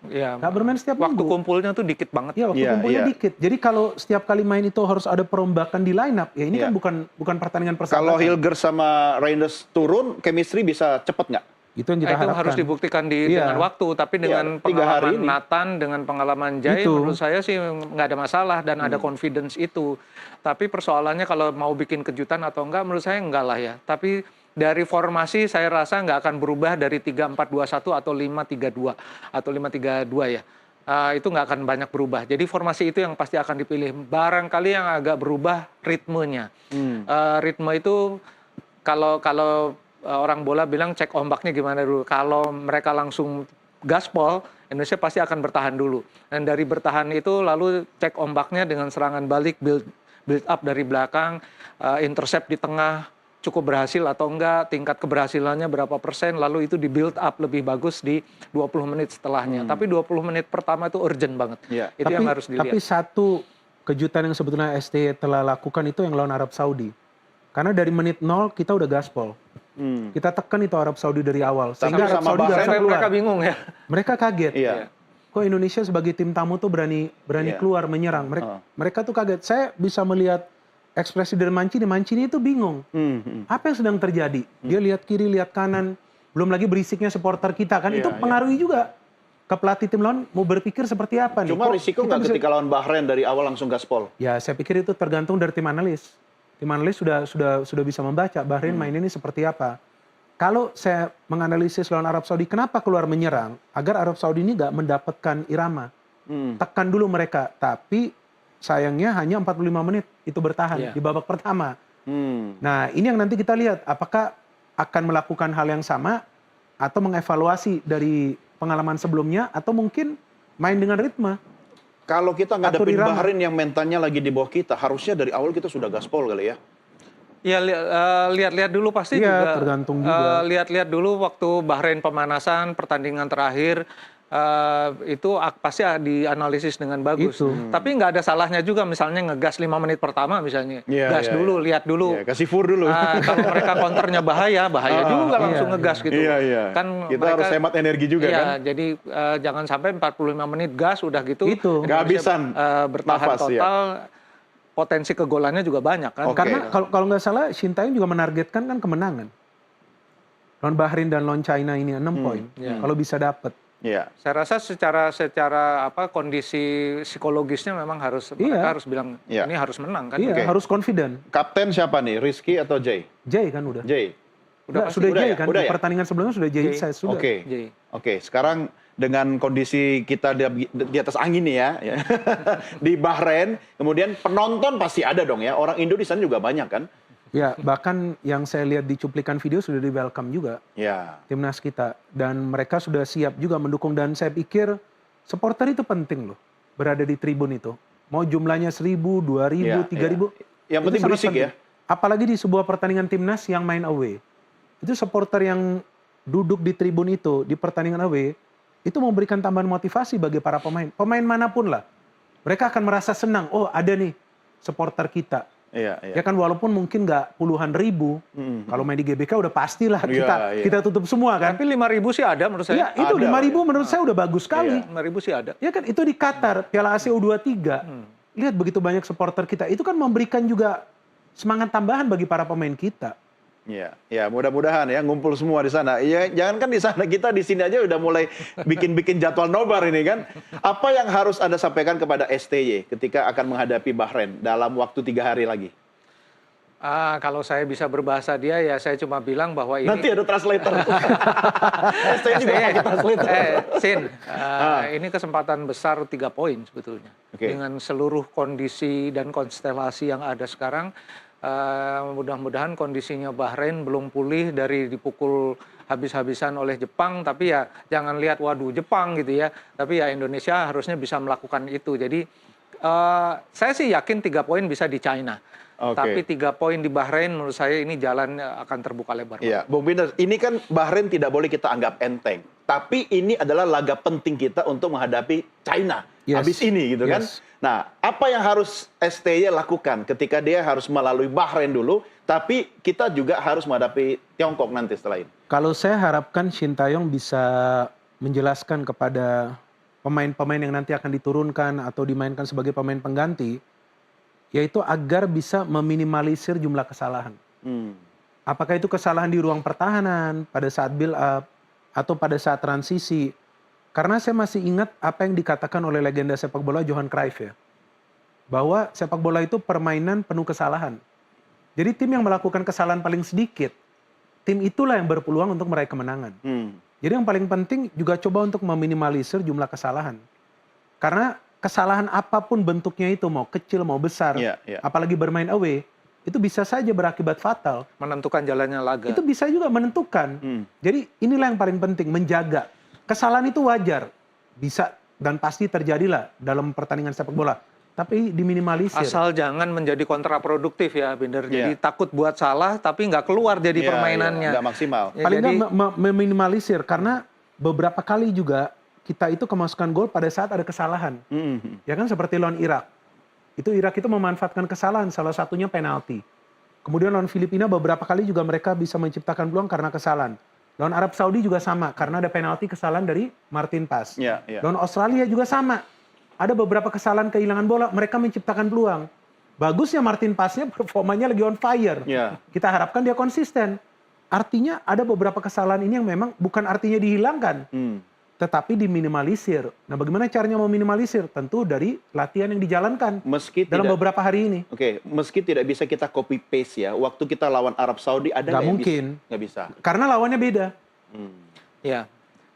Speaker 1: Ya,
Speaker 3: nggak bermain setiap
Speaker 1: waktu
Speaker 3: minggu.
Speaker 1: kumpulnya tuh dikit banget.
Speaker 3: Iya, waktu
Speaker 2: Iya,
Speaker 3: kumpulnya
Speaker 2: iya.
Speaker 3: dikit. Jadi kalau setiap kali main itu harus ada perombakan di line up, ya ini
Speaker 2: Iya.
Speaker 3: kan bukan pertandingan persahabatan.
Speaker 2: Kalau Hilgers sama Reinders turun, chemistry bisa cepet nggak?
Speaker 3: Itu yang kita
Speaker 1: Itu
Speaker 3: harapkan.
Speaker 1: harus dibuktikan
Speaker 3: Iya.
Speaker 1: dengan waktu, tapi dengan
Speaker 2: 3 hari
Speaker 1: pengalaman
Speaker 2: ini.
Speaker 1: Nathan, dengan pengalaman Jai,
Speaker 3: Itu.
Speaker 1: menurut saya sih nggak ada masalah dan ada confidence itu. Tapi persoalannya kalau mau bikin kejutan atau enggak, menurut saya enggak lah ya. Tapi dari formasi saya rasa nggak akan berubah dari 3-4-2-1 atau 5-3-2 atau 5-3-2 ya. Itu nggak akan banyak berubah. Jadi formasi itu yang pasti akan dipilih. Barangkali yang agak berubah ritmenya. Ritme itu kalau orang bola bilang cek ombaknya gimana dulu. Kalau mereka langsung gaspol, Indonesia pasti akan bertahan dulu. Dan dari bertahan itu lalu cek ombaknya dengan serangan balik, build up dari belakang, intercept di tengah, cukup berhasil atau enggak, tingkat keberhasilannya berapa persen, lalu itu di build up lebih bagus di 20 menit setelahnya. Tapi 20 menit pertama itu urgent banget.
Speaker 2: Iya.
Speaker 1: Itu yang harus dilihat.
Speaker 3: Tapi satu kejutan yang sebetulnya ST telah lakukan itu yang lawan Arab Saudi. Karena dari menit 0 kita udah gaspol. Kita tekan itu Arab Saudi dari awal. Sehingga Arab
Speaker 2: sama
Speaker 3: Saudi nggak
Speaker 2: Bahrain
Speaker 3: bisa keluar.
Speaker 1: Mereka bingung ya.
Speaker 3: Mereka kaget.
Speaker 2: Iya.
Speaker 3: Kok Indonesia sebagai tim tamu tuh berani
Speaker 2: Iya.
Speaker 3: keluar menyerang. Mereka tuh kaget. Saya bisa melihat ekspresi dari Mancini. Mancini itu bingung. Apa yang sedang terjadi? Dia lihat kiri, lihat kanan. Belum lagi berisiknya supporter kita kan. Itu pengaruhi juga ke pelatih tim lawan mau berpikir seperti apa nih.
Speaker 2: Cuma
Speaker 3: Kok
Speaker 2: risiko
Speaker 3: kita
Speaker 2: nggak
Speaker 3: bisa-
Speaker 2: ketika lawan Bahrain dari awal langsung gaspol?
Speaker 3: Ya saya pikir itu tergantung dari tim analis. Tim analis sudah bisa membaca Bahrain main ini seperti apa. Kalau saya menganalisis lawan Arab Saudi, kenapa keluar menyerang? Agar Arab Saudi ini nggak mendapatkan irama. Tekan dulu mereka. Tapi sayangnya hanya 45 menit itu bertahan di babak pertama. Nah ini yang nanti kita lihat. Apakah akan melakukan hal yang sama atau mengevaluasi dari pengalaman sebelumnya atau mungkin main dengan ritme.
Speaker 2: Kalau kita
Speaker 3: Atur
Speaker 2: ngadepin
Speaker 3: irama.
Speaker 2: Bahrain yang mentalnya lagi di bawah kita, harusnya dari awal kita sudah gaspol kali ya.
Speaker 1: Ya lihat-lihat dulu pasti
Speaker 3: Iya,
Speaker 1: juga.
Speaker 3: tergantung juga.
Speaker 1: Lihat-lihat dulu waktu Bahrain pemanasan pertandingan terakhir itu pasti dianalisis dengan bagus.
Speaker 3: Itu.
Speaker 1: Tapi nggak ada salahnya juga misalnya ngegas 5 menit pertama misalnya.
Speaker 2: Iya,
Speaker 1: Gas
Speaker 2: iya,
Speaker 1: dulu,
Speaker 2: iya.
Speaker 1: lihat dulu.
Speaker 2: Iya, kasih fur dulu.
Speaker 1: Kalau mereka counternya bahaya juga langsung ngegas gitu.
Speaker 2: Iya, iya.
Speaker 1: Kan
Speaker 2: Kita harus hemat energi juga
Speaker 1: iya,
Speaker 2: kan.
Speaker 1: jadi jangan sampai 45 menit gas udah gitu.
Speaker 3: Itu.
Speaker 2: Nggak habisan
Speaker 1: bertahan
Speaker 2: nafas, iya.
Speaker 1: total. Potensi kegolannya juga banyak kan.
Speaker 2: Oke.
Speaker 3: Karena kalau nggak salah Sintayong juga menargetkan kan kemenangan. Lawan Bahrain dan lawan China ini 6 poin. Kalau bisa dapat.
Speaker 2: Iya.
Speaker 1: Saya rasa secara kondisi psikologisnya memang mereka harus bilang
Speaker 2: Iya.
Speaker 1: ini harus menang kan.
Speaker 3: Iya, harus confident.
Speaker 2: Kapten siapa nih? Rizky atau Jay?
Speaker 3: Jay kan udah.
Speaker 2: Jay.
Speaker 3: Udah,
Speaker 1: pasti.
Speaker 3: sudah
Speaker 2: Udah
Speaker 3: Jay
Speaker 2: ya?
Speaker 3: kan.
Speaker 2: Udah
Speaker 3: Di
Speaker 2: ya?
Speaker 3: pertandingan sebelumnya sudah Jay.
Speaker 1: Jay.
Speaker 3: Saya sudah.
Speaker 2: Oke.
Speaker 1: Jay.
Speaker 2: Oke, sekarang dengan kondisi kita di atas angin nih ya, di Bahrain, kemudian penonton pasti ada dong ya. Orang Indo di sana juga banyak kan?
Speaker 3: Ya, bahkan yang saya lihat di cuplikan video sudah di welcome juga
Speaker 2: Ya.
Speaker 3: timnas kita. Dan mereka sudah siap juga mendukung. Dan saya pikir supporter itu penting loh. Berada di tribun itu. Mau jumlahnya 1.000, 2.000,
Speaker 2: Iya,
Speaker 3: 3.000.
Speaker 2: iya. Yang
Speaker 3: itu
Speaker 2: penting
Speaker 3: sangat
Speaker 2: berisik ya.
Speaker 3: Apalagi di sebuah pertandingan timnas yang main away. Itu supporter yang duduk di tribun itu, di pertandingan away, itu memberikan tambahan motivasi bagi para pemain. Pemain manapun lah. Mereka akan merasa senang. Oh ada nih supporter kita.
Speaker 2: Iya, iya.
Speaker 3: Ya kan walaupun mungkin nggak puluhan ribu. Kalau main di GBK udah pastilah
Speaker 2: Iya, iya.
Speaker 3: kita tutup semua kan.
Speaker 1: Tapi 5.000 sih ada menurut saya.
Speaker 3: Iya itu
Speaker 2: Ada,
Speaker 3: 5.000
Speaker 2: ya.
Speaker 3: menurut saya udah bagus sekali.
Speaker 1: 5.000 sih ada.
Speaker 3: Ya kan itu di Qatar, Piala Asia U23. Lihat begitu banyak supporter kita. Itu kan memberikan juga semangat tambahan bagi para pemain kita.
Speaker 2: Iya, ya mudah-mudahan ya ngumpul semua di sana. Ya jangan kan di sana, kita di sini aja udah mulai bikin jadwal nobar ini kan. Apa yang harus Anda sampaikan kepada STY ketika akan menghadapi Bahrain dalam waktu 3 hari lagi?
Speaker 1: Kalau saya bisa berbahasa dia ya saya cuma bilang bahwa ini
Speaker 2: Nanti ada translator. STY juga pakai translator.
Speaker 1: Sin, ini kesempatan besar 3 poin sebetulnya.
Speaker 2: Oke.
Speaker 1: Dengan seluruh kondisi dan konstelasi yang ada sekarang, mudah-mudahan kondisinya Bahrain belum pulih dari dipukul habis-habisan oleh Jepang, tapi ya jangan lihat waduh Jepang gitu ya, tapi ya Indonesia harusnya bisa melakukan itu. Jadi saya sih yakin 3 poin bisa di China.
Speaker 2: Oke.
Speaker 1: Tapi 3 poin di Bahrain menurut saya ini jalan akan terbuka lebar.
Speaker 2: Iya, Bung Binder, ini kan Bahrain tidak boleh kita anggap enteng. Tapi ini adalah laga penting kita untuk menghadapi China
Speaker 3: Yes.
Speaker 2: habis ini gitu kan.
Speaker 3: Yes.
Speaker 2: Nah, apa yang harus STY lakukan ketika dia harus melalui Bahrain dulu, tapi kita juga harus menghadapi Tiongkok nanti setelah ini?
Speaker 3: Kalau saya harapkan Sintayong bisa menjelaskan kepada pemain-pemain yang nanti akan diturunkan atau dimainkan sebagai pemain pengganti, yaitu agar bisa meminimalisir jumlah kesalahan. Apakah itu kesalahan di ruang pertahanan pada saat build up, atau pada saat transisi. Karena saya masih ingat apa yang dikatakan oleh legenda sepak bola Johan Cruyff ya. Bahwa sepak bola itu permainan penuh kesalahan. Jadi tim yang melakukan kesalahan paling sedikit, tim itulah yang berpeluang untuk meraih kemenangan. Jadi yang paling penting juga coba untuk meminimalisir jumlah kesalahan. Karena kesalahan apapun bentuknya itu, mau kecil mau besar, apalagi bermain away, itu bisa saja berakibat fatal.
Speaker 1: Menentukan jalannya laga.
Speaker 3: Itu bisa juga menentukan. Jadi inilah yang paling penting, menjaga. Kesalahan itu wajar, bisa dan pasti terjadilah dalam pertandingan sepak bola. Tapi diminimalisir.
Speaker 1: Asal jangan menjadi kontraproduktif ya, Binder. Jadi takut buat salah, tapi nggak keluar jadi permainannya.
Speaker 2: Nggak maksimal.
Speaker 1: Ya,
Speaker 3: Paling
Speaker 1: jadi,
Speaker 3: nggak meminimalisir, karena beberapa kali juga kita itu kemasukan gol pada saat ada kesalahan. Ya kan seperti lawan Irak. Irak itu memanfaatkan kesalahan, salah satunya penalti. Kemudian lawan Filipina beberapa kali juga mereka bisa menciptakan peluang karena kesalahan. Lawan Arab Saudi juga sama, karena ada penalti kesalahan dari Martin Paes. Lawan Australia juga sama. Ada beberapa kesalahan kehilangan bola, mereka menciptakan peluang. Bagusnya Martin Paesnya performanya lagi on fire. Kita harapkan dia konsisten. Artinya ada beberapa kesalahan ini yang memang bukan artinya dihilangkan. Tetapi diminimalisir. Nah, bagaimana caranya meminimalisir? Tentu dari latihan yang dijalankan dalam beberapa hari ini.
Speaker 2: Meski tidak bisa kita copy paste ya. Waktu kita lawan Arab Saudi ada
Speaker 3: nggak mungkin.
Speaker 2: Nggak bisa.
Speaker 3: Karena lawannya beda.
Speaker 1: Ya.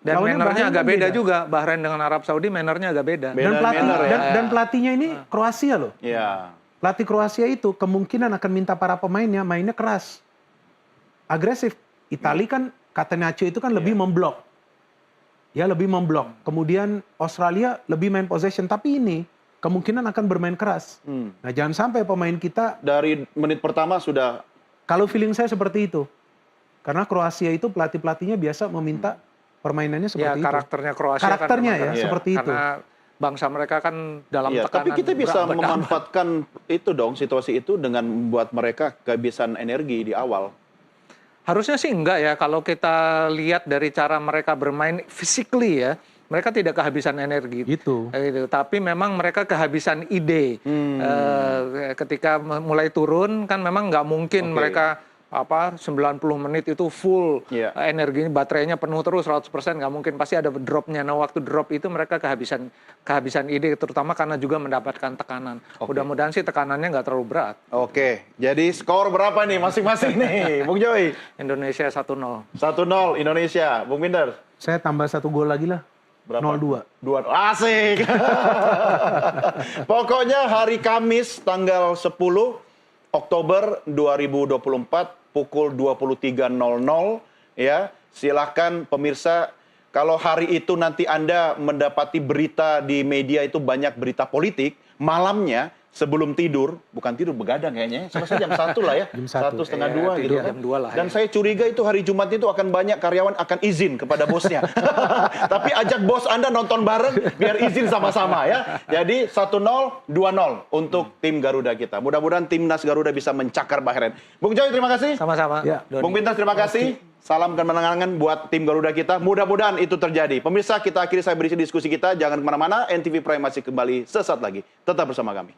Speaker 1: Dan mannernya agak beda juga. Bahrain dengan Arab Saudi mannernya agak beda.
Speaker 3: Dan pelatihnya ini Kroasia loh.
Speaker 2: Ya.
Speaker 3: Pelatih Kroasia itu kemungkinan akan minta para pemainnya mainnya keras, agresif. Itali kan Catenaccio itu kan lebih memblok. Ya, lebih memblok. Kemudian Australia lebih main possession. Tapi ini kemungkinan akan bermain keras. Nah, jangan sampai pemain kita...
Speaker 2: Dari menit pertama sudah...
Speaker 3: Kalau feeling saya seperti itu. Karena Kroasia itu pelatih-pelatihnya biasa meminta permainannya seperti itu.
Speaker 1: Karakternya Kroasia
Speaker 3: karakternya
Speaker 1: kan
Speaker 3: seperti itu.
Speaker 1: Karena bangsa mereka kan dalam tekanan.
Speaker 2: Tapi kita bisa memanfaatkan itu dong, situasi itu dengan membuat mereka kehabisan energi di awal.
Speaker 1: Harusnya sih enggak ya, kalau kita lihat dari cara mereka bermain physically ya, mereka tidak kehabisan energi.
Speaker 3: Gitu.
Speaker 1: Tapi memang mereka kehabisan ide. Ketika mulai turun kan memang nggak mungkin mereka 90 menit itu full energinya, baterainya penuh terus 100%, nggak mungkin, pasti ada dropnya. Nah, waktu drop itu mereka kehabisan ide, terutama karena juga mendapatkan tekanan. Mudah-mudahan sih tekanannya nggak terlalu berat.
Speaker 2: Jadi skor berapa nih masing-masing nih, Bung Joy?
Speaker 1: Indonesia 1-0.
Speaker 2: 1-0 Indonesia, Bung Binder?
Speaker 3: Saya tambah 1 gol lagi lah.
Speaker 2: Berapa?
Speaker 3: 0-2.
Speaker 2: Asik. Pokoknya hari Kamis tanggal 10 Oktober 2024 pukul 23.00 ya. Silakan pemirsa, kalau hari itu nanti Anda mendapati berita di media itu banyak berita politik, malamnya sebelum tidur, bukan tidur, begadang kayaknya, selesai jam 1 lah ya.
Speaker 3: Jam
Speaker 2: 1 setengah 2 gitu ya.
Speaker 1: Jam 2 lah.
Speaker 2: Dan saya curiga itu hari Jumat itu akan banyak karyawan akan izin kepada bosnya. Tapi ajak bos Anda nonton bareng biar izin sama-sama ya. Jadi 1-0, 2-0 untuk tim Garuda kita. Mudah-mudahan timnas Garuda bisa mencakar Bahrain. Bung Joy, terima kasih.
Speaker 1: Sama-sama.
Speaker 3: Ya.
Speaker 2: Bung Bintas, terima kasih. Salam kemenangan buat tim Garuda kita. Mudah-mudahan itu terjadi. Pemirsa, kita akhiri saya berisi diskusi kita. Jangan kemana-mana. NTV Prime masih kembali sesaat lagi. Tetap bersama kami.